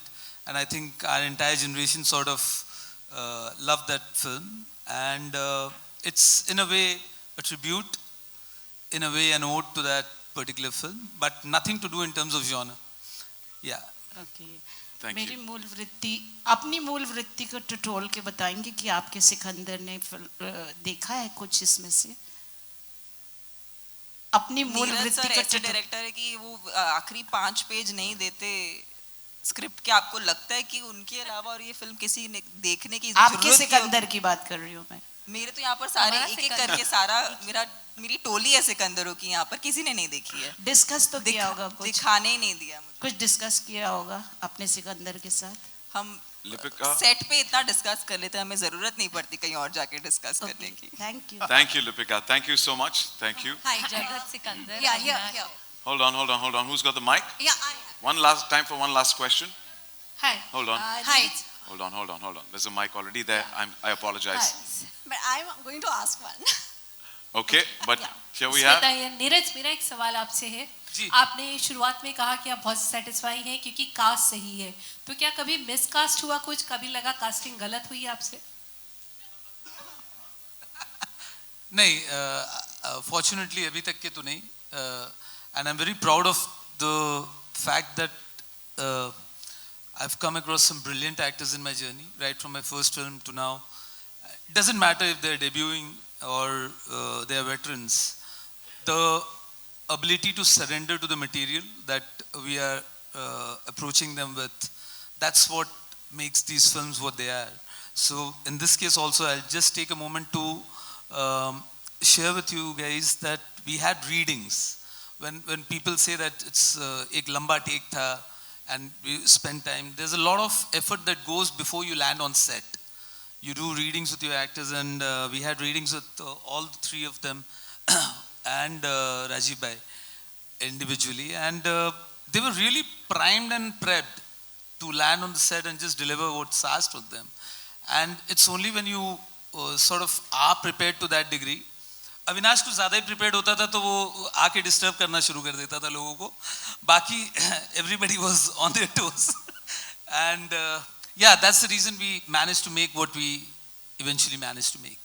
and I think our entire generation sort of loved that film, and it's in a way a tribute, in a way an ode to that particular film, but nothing to do in terms of genre. Yeah. Okay. Thank मेरी you. मूल वृत्ति, अपनी मूल वृत्ति को टटोल के बताएंगे कि आपके सिकंदर ने देखा है कुछ इसमें से? अपनी मूल वृत्ति का ऐसे डायरेक्टर है कि वो आखिरी 5 पेज नहीं देते स्क्रिप्ट के, आपको लगता है कि उनके अलावा और ये फिल्म किसी ने देखने की जरूरत. आपके सिकंदर की बात कर रही हूँ मैं. मेरे तो यहाँ पर सारे एक करके सारा मेरी टोली है सिकंदरों की, यहाँ पर किसी ने नहीं देखी है. डिस्कस तो किया होगा कुछ? दिखाने ही नहीं दिया मुझे. कुछ डिस्कस किया होगा अपने सिकंदर के साथ? हम लिपिका, सेट पे इतना डिस्कस कर लेते हैं, हमें जरूरत नहीं पड़ती कहीं और जाके डिस्कस करने की. Thank you, Lipika. Thank you so much. Thank you. Hi, Jagat Sikandar. Yeah, here. Hold on. Who's got the mic? Yeah, One last question. Hi. Hold on. Hi. Hold on. There's a mic already there. I apologize. But I'm going to ask one. Okay, but here we have. Neeraj, मेरा एक सवाल आपसे है. आपने शुरुआत में कहा कि आप बहुत सेटिस्फाई हैं क्योंकि कास्ट सही है, तो क्या कभी मिसकास्ट हुआ कुछ? कभी लगा कास्टिंग गलत हुई आपसे? नहीं, फॉर्चुनेटली अभी तक के तो नहीं, and I'm very proud of the fact that I've come across some brilliant actors in my journey, right from my first film to now. It doesn't matter if they're debuting or they're veterans. The ability to surrender to the material that we are approaching them with, that's what makes these films what they are. So in this case also, I'll just take a moment to share with you guys that we had readings. When people say that it's ek lamba take tha and we spend time, there's a lot of effort that goes before you land on set. You do readings with your actors, and we had readings with all the three of them and Rajiv Bhai individually, and they were really primed and prepped to land on the set and just deliver what's asked of them. And it's only when you sort of are prepared to that degree. Avinash कुछ ज़्यादा ही prepared होता था तो वो आके disturb करना शुरू कर देता था लोगों को. बाकी everybody was on their toes. And yeah, that's the reason we managed to make what we eventually managed to make.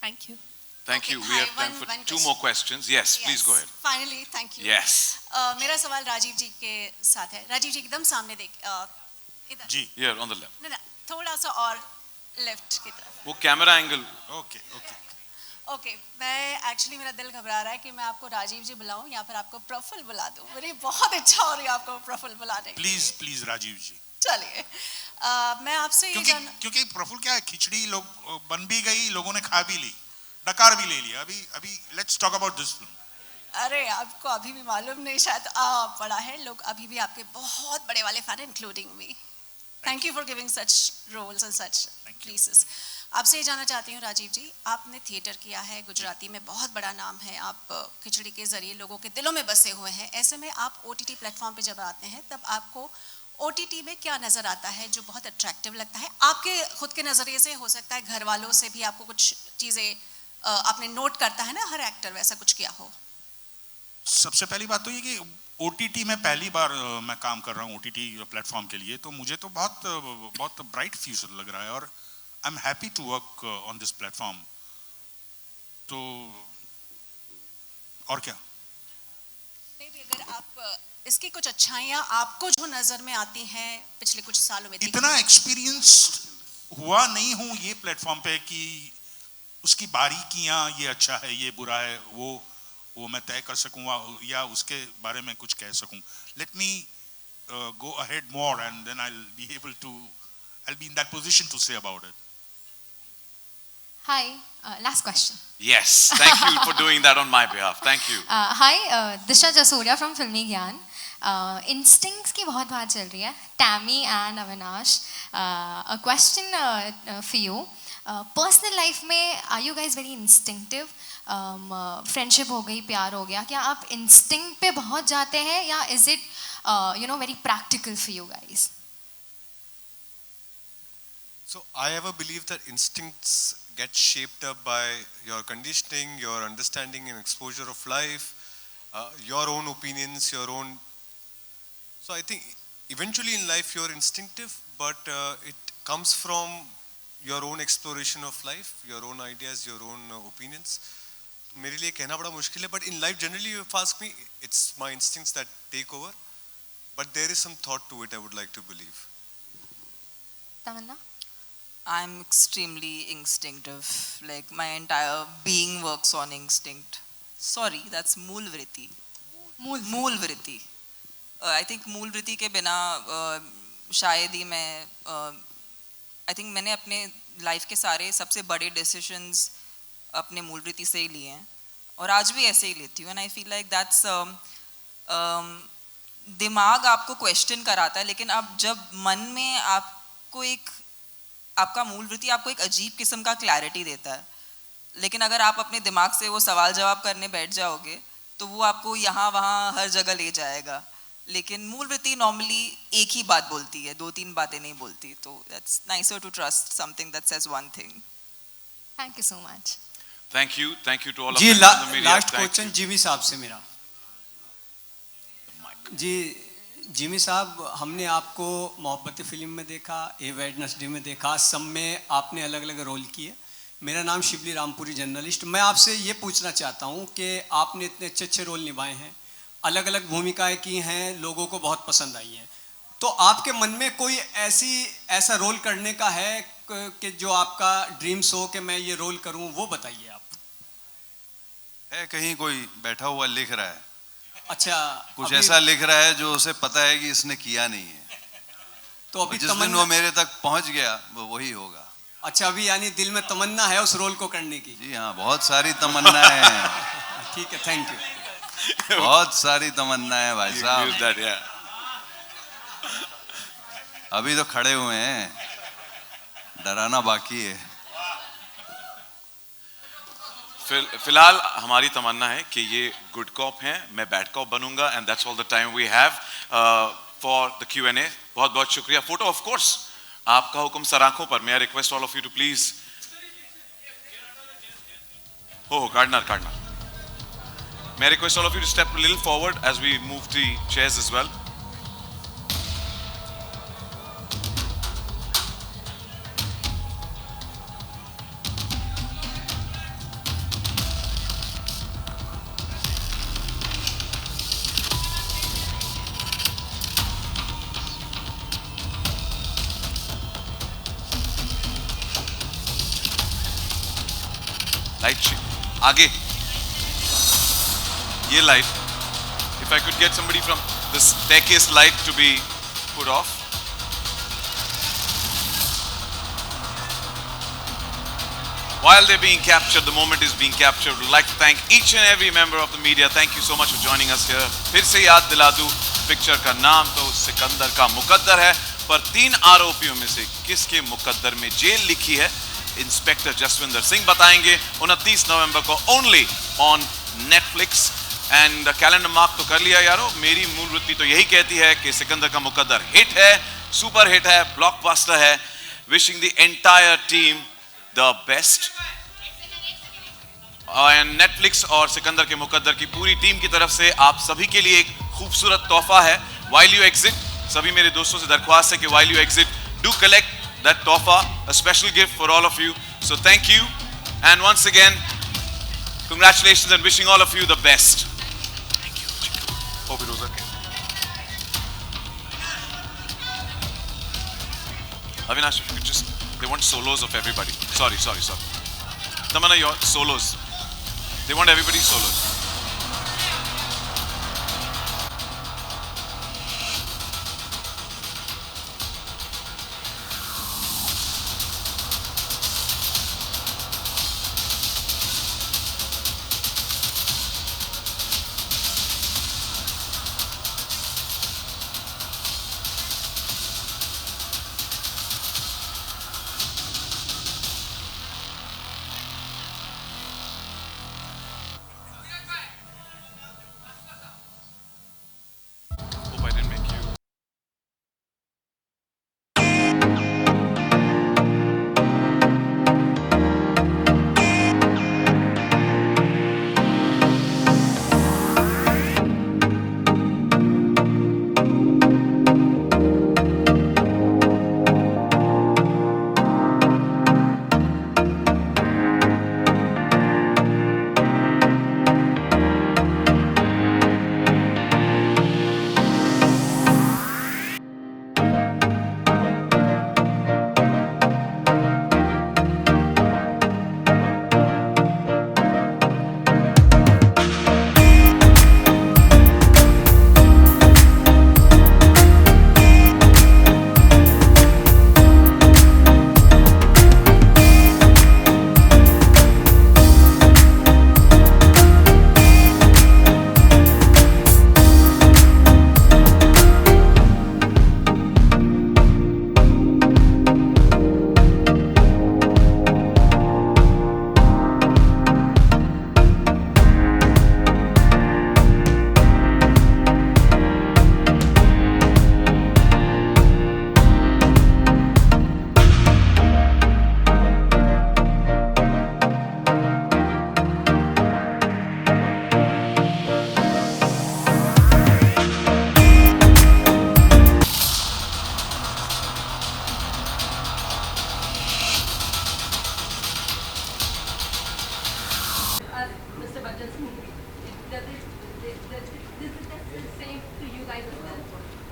Thank you. Thank you. Okay, We hi, have time one for two question. more questions. Yes, please go ahead. Finally, thank you. Yes. मेरा सवाल राजीव जी के साथ है. राजीव जी एकदम सामने देख. इधर. जी. Here on the left. ना थोड़ा सा और लेफ्ट की तरफ. वो camera angle. Okay, okay. Okay मैं एक्चुअली मेरा दिल घबरा रहा है कि मैं आपको राजीव जी बुलाऊं या फिर आपको प्रफुल्ल बुला दूं. मेरी बहुत इच्छा हो रही है आपको प्रफुल्ल बुलाने की. प्लीज राजीव जी. चलिए मैं आपसे ये क्योंकि प्रफुल्ल क्या है, खिचड़ी लोग बन भी गई, लोगों ने खा भी ली, डकार भी ले लिया. अभी let's talk about this film. अरे आपको अभी भी मालूम नहीं शायद पड़ा है, लोग अभी भी आपके बहुत बड़े वाले fan including me. Thank you for giving such roles and such places. आपसे ये जानना चाहती हूँ राजीव जी, आपने थिएटर किया है, गुजराती में बहुत बड़ा नाम है, आप खिचड़ी के जरिए लोगों के दिलों में बसे हुए हैं. ऐसे में आप OTT प्लेटफॉर्म पे जब आते हैं तब आपको OTT में क्या नज़र आता है जो बहुत अट्रैक्टिव लगता है आपके खुद के नज़रिए से? हो सकता है घर वालों से भी आपको कुछ चीज़ें आपने नोट करता है ना, हर एक्टर वैसा कुछ किया हो. सबसे पहली बात तो ये कि OTT में पहली बार मैं काम कर रहा हूँ OTT प्लेटफॉर्म के लिए, तो मुझे तो बहुत ब्राइट फ्यूचर लग रहा है और I am happy to work on this platform. तो और क्या अगर आप इसकी कुछ अच्छाइयाँ आपको जो नज़र में आती हैं पिछले कुछ सालों में? इतना एक्सपीरियंस हुआ नहीं हूँ ये प्लेटफॉर्म पे कि उसकी बारीकियाँ, ये अच्छा है ये बुरा है, वो मैं तय कर सकूँ या उसके बारे में कुछ कह सकूँ. Let me go ahead more and then I'll be in that position to say about it. Hi, last question. Yes, thank you for doing that on my behalf. Thank you. Hi, Disha Jasoria from Filmi Gyan. Instincts की बहुत बात चल रही है. Tammy and Avinash, a question for you. Personal life में are you guys very instinctive? Friendship हो गई, प्यार हो गया, क्या आप instinct पे बहुत जाते हैं या is it very practical for you guys? So I ever believe that instincts get shaped up by your conditioning, your understanding and exposure of life, your own opinions, your own. So I think eventually in life you're instinctive, but it comes from your own exploration of life, your own ideas, your own opinions. मेरे लिए कहना बड़ा मुश्किल है, but in life generally if you ask me, it's my instincts that take over, but there is some thought to it, I would like to believe. Tamannaah? I'm extremely instinctive. Like my entire being works on instinct. Sorry, that's मूल वृत्ति. मूल वृत्ति. I think मूल वृत्ति के बिना शायद ही मैं I think मैंने अपने लाइफ के सारे सबसे बड़े decisions अपने मूल वृत्ति से ही लिए हैं और आज भी ऐसे ही लेती हूँ. And I feel like that's दिमाग आपको क्वेश्चन कराता है, लेकिन अब जब मन में आपको आपका मूल वृत्ति आपको एक अजीब किस्म का क्लैरिटी देता है, लेकिन अगर आप अपने दिमाग से वो सवाल जवाब करने बैठ जाओगे तो वो आपको यहाँ वहाँ हर जगह ले जाएगा. लेकिन मूल वृत्ति नॉर्मली एक ही बात बोलती है, 2-3 बातें नहीं बोलती. तो that's nicer to trust something that says one thing. Thank you so much. Thank you to all of जी. you in the media. Last question Jimmy साहब से मेरा. जी जिमी साहब, हमने आपको मोहब्बत फिल्म में देखा, ए वेडनेसडे में देखा, सब में आपने अलग अलग रोल किए. मेरा नाम शिवली रामपुरी जर्नलिस्ट. मैं आपसे ये पूछना चाहता हूँ कि आपने इतने अच्छे रोल निभाए हैं, अलग अलग भूमिकाएं की हैं, लोगों को बहुत पसंद आई हैं. तो आपके मन में कोई ऐसा रोल करने का है कि जो आपका ड्रीम्स हो कि मैं ये रोल करूं, वो बताइए आप। है कहीं कोई बैठा हुआ लिख रहा है? अच्छा, कुछ ऐसा लिख रहा है जो उसे पता है कि इसने किया नहीं है, तो अभी जिस दिन वो मेरे तक पहुंच गया वो वही होगा। अच्छा, अभी यानी दिल में तमन्ना है उस रोल को करने की? जी हाँ, बहुत सारी तमन्नाएं हैं। ठीक है, थैंक यू। बहुत सारी तमन्नाएं हैं भाई साहब। अभी तो खड़े हुए हैं, डराना बाकी है। फिलहाल हमारी तमन्ना है कि ये गुड कॉप हैं, मैं बैड कॉप बनूंगा, and that's all the time we have for the Q&A। बहुत बहुत शुक्रिया। फोटो ऑफ कोर्स, आपका हुक्म सर आंखों पर। मैं I request all of you to please, हो कार्डनर, मैं request all of you to step a little forward as we move the chairs as well. Light आगे, ये light, if I could get somebody from the staircase light to be put off. While they're being captured, the moment is being captured. We'd like to thank each and every member of the media. Thank you so much for joining us here. फिर से याद दिला दूं, picture का नाम तो सिकंदर का मुकद्दर है, पर 3 आरोपियों में से किसके मुकद्दर में जेल लिखी है, इंस्पेक्टर जसविंदर सिंह बताएंगे। 29 नवंबर को only on Netflix. And calendar mark तो कर लिया यारो। मेरी मूल वृत्ति तो यही कहती है कि सिकंदर का मुकद्दर हिट है, सुपर हिट है, ब्लॉकबस्टर है। Wishing the entire team the best. And Netflix और सिकंदर के मुकद्दर की पूरी टीम की तरफ से आप सभी के लिए एक खूबसूरत तोहफा है। व्हाइल यू एग्जिट, सभी मेरे दोस्तों से दरख्वास्त है कि while you exit do collect that tofa, a special gift for all of you. So thank you, and once again congratulations and wishing all of you the best. Thank you. Hope it was okay. Avinash, if you could just, they want solos of everybody. Sorry. Tamannaah, your solos. They want everybody solos.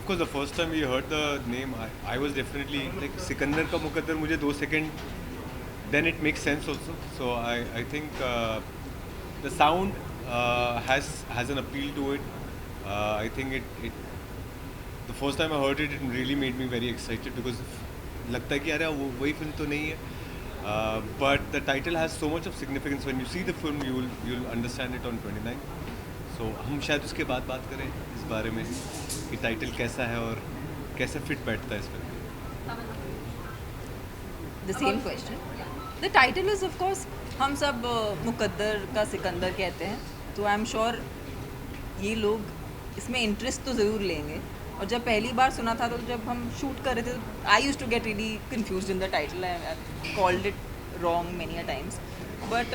Of course, the first time we heard the name, I was definitely like Sikandar ka Muqaddar. मुझे 2 second, then it makes sense also. So I think the sound has an appeal to it. I think it the first time I heard it, it really made me very excited because लगता है कि अरे वो वही film तो नहीं है. But the title has so much of significance. When you see the film, you'll understand it on 29. So हम शायद उसके बाद बात करें इस बारे में कि टाइटल कैसा है और कैसे फिट बैठता है इस film. The same question. The title is of course हम सब मुकद्दर का सिकंदर कहते हैं, तो आई एम श्योर ये लोग इसमें इंटरेस्ट तो ज़रूर लेंगे. और जब पहली बार सुना था तो जब हम शूट कर रहे थे I used to get really confused in the title. I called it wrong many a times, but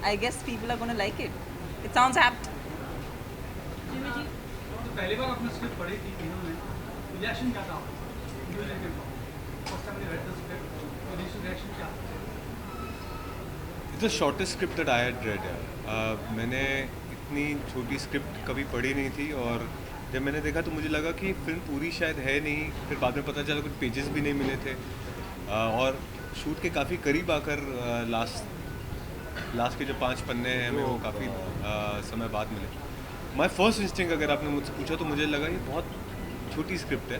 I guess people are gonna like it. It sounds apt. तो पहली बार आपने स्क्रिप्ट पढ़ी थी तीनों में, रिएक्शन क्या था? रिएक्शन क्या? It's the shortest script that I had read. मैंने इतनी छोटी स्क्रिप्ट कभी पढ़ी नहीं थी और जब मैंने देखा तो मुझे लगा कि फिल्म पूरी शायद है नहीं. फिर बाद में पता चला कुछ पेजेस भी नहीं मिले थे और शूट के काफ़ी करीब आकर लास्ट के जो 5 पन्ने हैं हमें वो काफ़ी समय बाद मिले. माई फर्स्ट इंस्टिंक्ट अगर आपने मुझसे पूछा तो मुझे लगा ये बहुत छोटी स्क्रिप्ट है.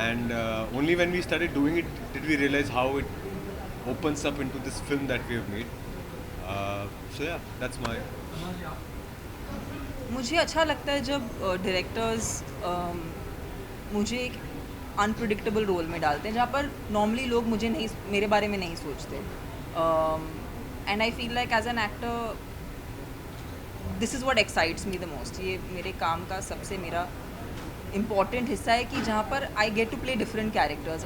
And only when we started doing it did we realise how it opens up into this film that we have made. So yeah, that's my. मुझे अच्छा लगता है जब डायरेक्टर्स मुझे एक अनप्रिडिक्टेबल रोल में डालते हैं जहाँ पर नॉर्मली लोग मुझे नहीं मेरे बारे में नहीं सोचते. And I feel like as an actor this is what excites me the most. ये मेरे काम का सबसे मेरा इम्पॉर्टेंट हिस्सा है कि जहाँ पर I get to play different characters.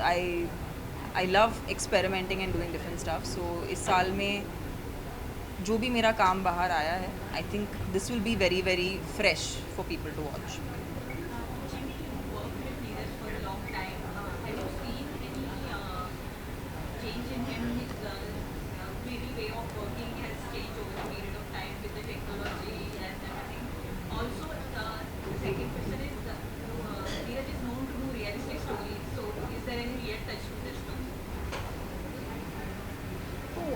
I love experimenting and doing different stuff. So इस साल में जो भी मेरा काम बाहर आया है I think this will be very very fresh for people to watch.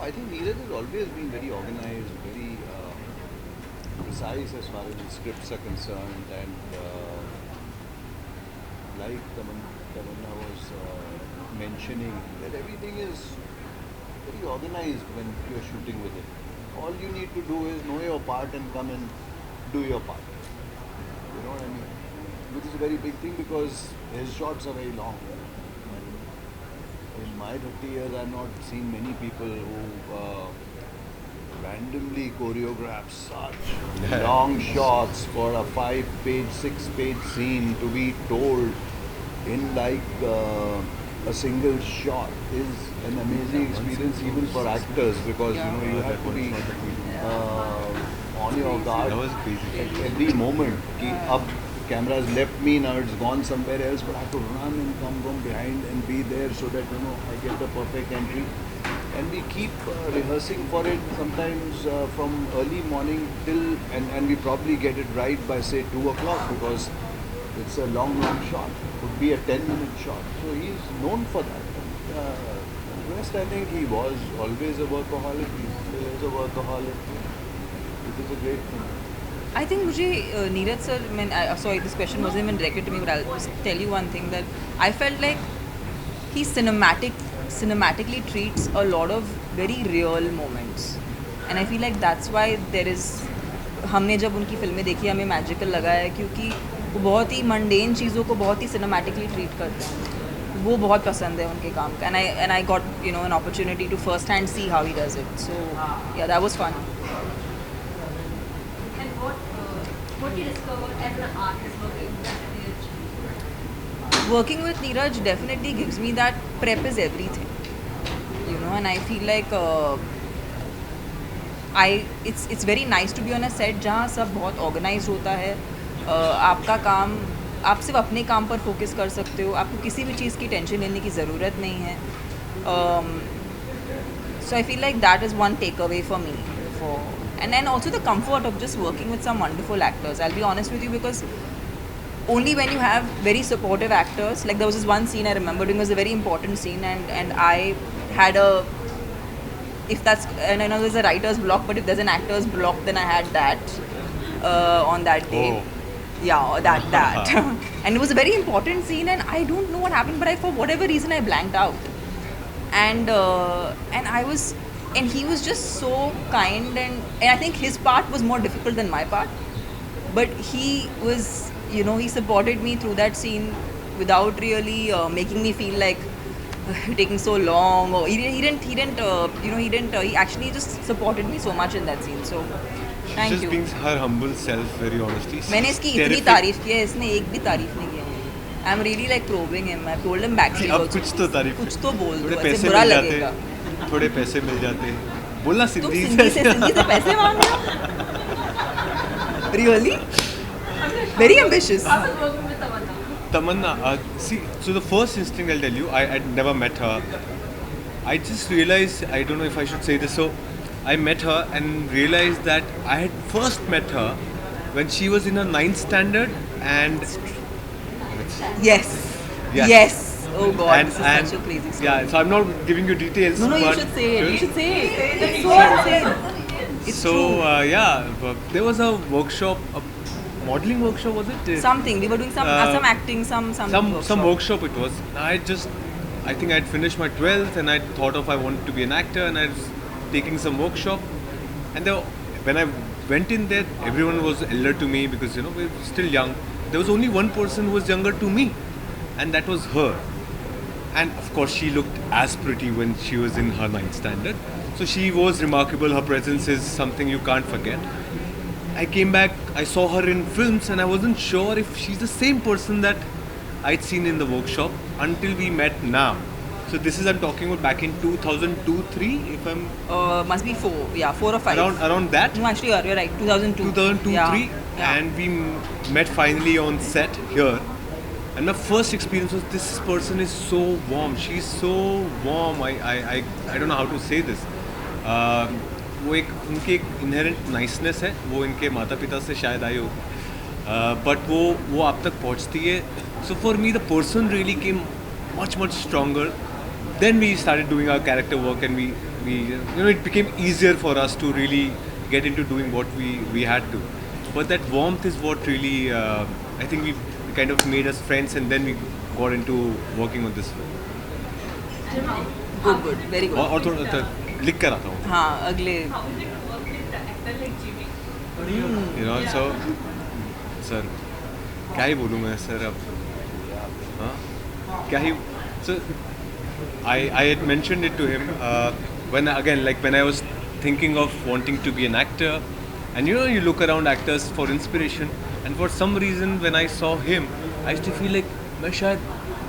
I think Neeraj has always been very organized, very precise as far as the scripts are concerned, and like Tamannaah was mentioning, that everything is very organized when you're shooting with it. All you need to do is know your part and come and do your part. You know what I mean? Which is a very big thing because his shots are very long. In my 30 years, I've not seen many people who randomly choreograph such long shots for a 5-page, 6-page scene to be told in like a single shot is an amazing experience even for actors because you know you have to be on your guard at every moment. Ki ab camera's left me, now it's gone somewhere else, but I have to run and come from behind and be there so that you know I get the perfect entry. And we keep rehearsing for it sometimes from early morning till and we probably get it right by say 2 o'clock because it's a long shot. It could be a 10-minute shot. So he's known for that. Rest I think he was always a workaholic. He still is a workaholic. It is a great thing. I think मुझे Neeraj sir sorry this question wasn't even directed to me but I'll just tell you one thing that I felt like he cinematically treats a lot of very real moments and I feel like that's why there is हमने जब उनकी फिल्में देखी हमें magical लगा है क्योंकि वो बहुत ही मंडेन चीज़ों को बहुत ही सिनेमैटिकली ट्रीट करते हैं. वो बहुत पसंद है उनके काम का and I got you know an opportunity to first hand see how he does it. So yeah, that was fun. What you discovered as an artist working with Neeraj definitely gives me that prep is everything, you know, and I feel like it's very nice to be on a set जहाँ सब बहुत organized होता है. आपका काम आप सिर्फ अपने काम पर फोकस कर सकते हो, आपको किसी भी चीज़ की टेंशन लेने की ज़रूरत नहीं है. So I feel like that is one takeaway for me. For, and then also the comfort of just working with some wonderful actors. I'll be honest with you because only when you have very supportive actors. Like there was this one scene I remember doing, was a very important scene, and I had a, if that's, and I know there's a writer's block, but if there's an actor's block, then I had that on that day. Oh. Yeah, that. And it was a very important scene, and I don't know what happened, but for whatever reason I blanked out. And I was, and he was just so kind, and I think his part was more difficult than my part. But he was, you know, he supported me through that scene without really making me feel like taking so long, or he actually just supported me so much in that scene. So thank She's you. just being her humble self, very honestly. मैंने इसकी इतनी तारीफ की है, इसने एक भी तारीफ नहीं किया. I'm really like probing him. I told him backstage अब also. कुछ तो तारीफ, कुछ तो बोल थोड़े दो, पैसे ऐसे बुरा मिल लगेगा. जाते, थोड़े पैसे मिल जाते, बोलना तुम सिंधी सिंधी से पैसे मांग रहे हो? Really? Very ambitious. Tamannaah, see, so the first instinct I'll tell you, I had never met her. I just realized, I don't know if I should say this, so I met her and realized that I had first met her when she was in her 9th standard, and Yes. Yes. Yes. Oh God, and, this is and such a crazy story. yeah, so I'm not giving you details. No, you but should say it. You should say it. It's so insane. It's so true. yeah, there was a workshop, a modeling workshop, was it? Something. We were doing some acting, some workshop it was. I think I'd finished my 12th and I thought of I wanted to be an actor, and I was taking some workshop. And when I went in there, everyone was elder to me because, you know, we were still young. There was only one person who was younger to me, and that was her. And of course, she looked as pretty when she was in her 9th standard. So she was remarkable. Her presence is something you can't forget. I came back, I saw her in films, and I wasn't sure if she's the same person that I'd seen in the workshop until we met now. So this is, I'm talking about back in 2002-3, if I'm... must be 4, yeah, 4 or 5. Around that? No, actually, you're right, 2002. 2002-3, Yeah. and we met finally on set here. And my first experience was, this person is so warm. She's so warm. I don't know how to say this. वो एक उनकी एक inherent niceness है, वो इनके माता पिता से शायद आई हो, but वो आप तक पहुँचती है. So for me, the person really came much stronger. Then we started doing our character work, and we you know, it became easier for us to really get into doing what we had to. But that warmth is what really I think we kind of made us friends, and then we got into working on this film. Good, very good. और थोड़ा लिख कर आता हूँ. हाँ, अगले. You know, so sir, क्या ही बोलूँ मैं sir अब, हाँ, क्या ही, so I had mentioned it to him when I was thinking of wanting to be an actor, and you know, you look around actors for inspiration, and for some reason when I saw him, I used to feel like मैं शायद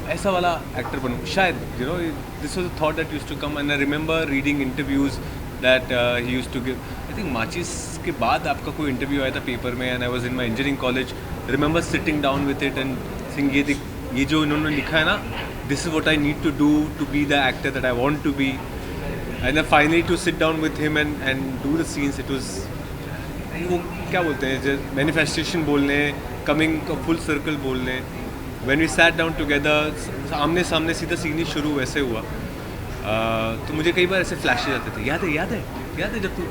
ऐसा वाला actor बनूँ, शायद, you know, this was a thought that used to come. And I remember reading interviews that he used to give. I think माचिस के बाद आपका कोई interview आया था paper में, and I was in my engineering college. I remember sitting down with it and saying ये जो इन्होंने लिखा है ना, this is what I need to do to be the actor that I want to be. And then finally to sit down with him and do the scenes, it was, वो क्या बोलते हैं, manifestation बोलने, coming a full circle बोलने. When we sat down together, आमने सामने सीधा scene ही शुरू वैसे हुआ. तो मुझे कई बार ऐसे फ्लैशेज आते थे, याद है जब तू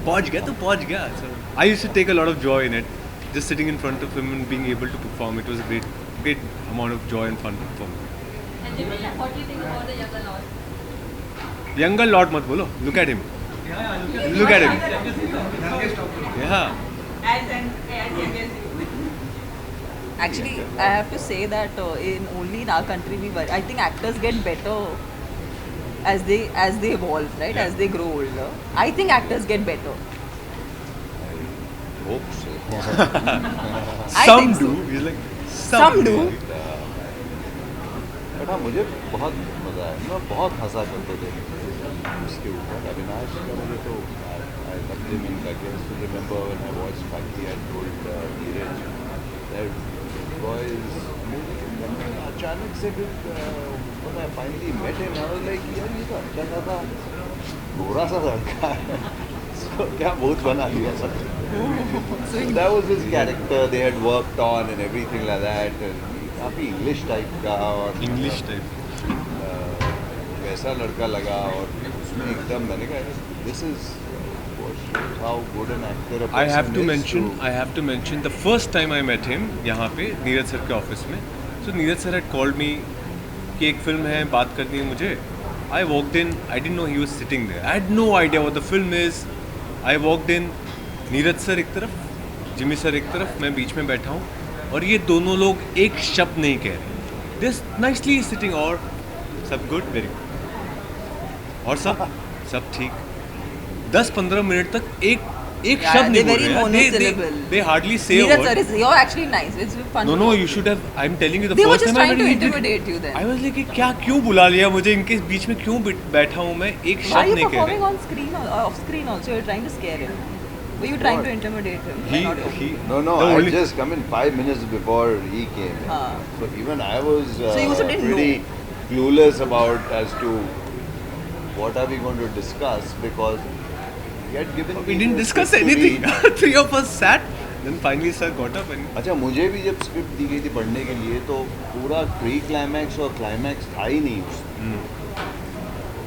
पहुंच गया. So I used to take a lot of joy in it, just sitting in front of him and being able to perform. It was a great amount of joy and fun for me. And Jimmy, what do you think about the younger lord? Younger lord मत बोलो, look at him. Look at him. Yeah. Actually, I have to say that only in our country, I think actors get better as they evolve, right? As they grow older. I think actors get better. Hope so. Some do. He's like, some do. But हाँ, मुझे बहुत मज़ा आया. मैं बहुत हंसा करते थे उसके ऊपर. अविनाश का मुझे तो I loved him in I still remember when I watched Bhakti, I told Neeraj that boy is moving. अचानक से फिर when I finally met him, I was like, यार ये तो अच्छा सा गोरा सा लड़का है. So क्या बहुत बना दिया सब. So that was his character they had worked on and everything like that. And काफी English type का और English type. वैसा लड़का लगा और उसमें एकदम मैंने कहा this is how good an actor a person I have to is mention. I have to mention the first time I met him यहाँ पे नीरज सर के ऑफिस में. So Neeraj sir had called me कि एक फिल्म है बात करनी है मुझे. I walked in. I didn't know he was sitting there. I had no idea what the film is. I walked in. Neeraj sir एक तरफ, जिमी सर एक तरफ, मैं बीच में बैठा हूँ और ये दोनों लोग एक शब्द नहीं कह रहे. This nicely sitting और सब गुड, वेरी गुड और सब ठीक. 10-15 मिनट तक एक शब्द नहीं बोल रहे. They hardly say a word. Neeraj sir, you're actually nice. It's fun. No, you should have. I'm telling you the They were first just time I trying met to him. intimidate you then. I was like, क्या क्यों बुला लिया मुझे इनके बीच में क्यों बैठा हूँ मैं एक Why are शब्द you नहीं कह performing रहे. on screen or off screen also? You're trying to scare him. Were you trying to intimidate him? No, I just come in 5 minutes before he came. So even I was So you also didn't pretty clueless about as to what are we going to discuss because he had given We me didn't the discuss script to anything. read. 3 of us sat. Then finally sir got up and. अच्छा मुझे भी जब script दी गई थी पढ़ने के लिए तो पूरा प्री क्लाइमैक्स और क्लाइमैक्स था ही नहीं उसमें.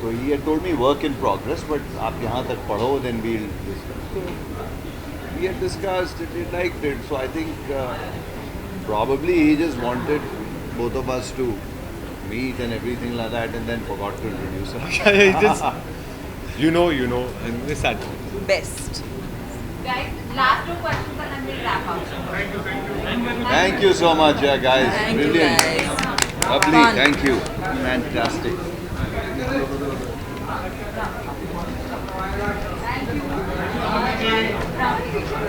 तो he had told me work in progress but आप यहाँ तक पढ़ो then we'll discuss. So we had discussed it, he liked it. So I think probably he just wanted both of us to meet and everything like that and then forgot to introduce us. He just, you know, and we sat. Best. Guys, last 2 questions and then we'll wrap up. Thank you so much, yeah, guys. Thank you, Brilliant. guys. Lovely. Fun. Thank you. Fantastic. Thank you.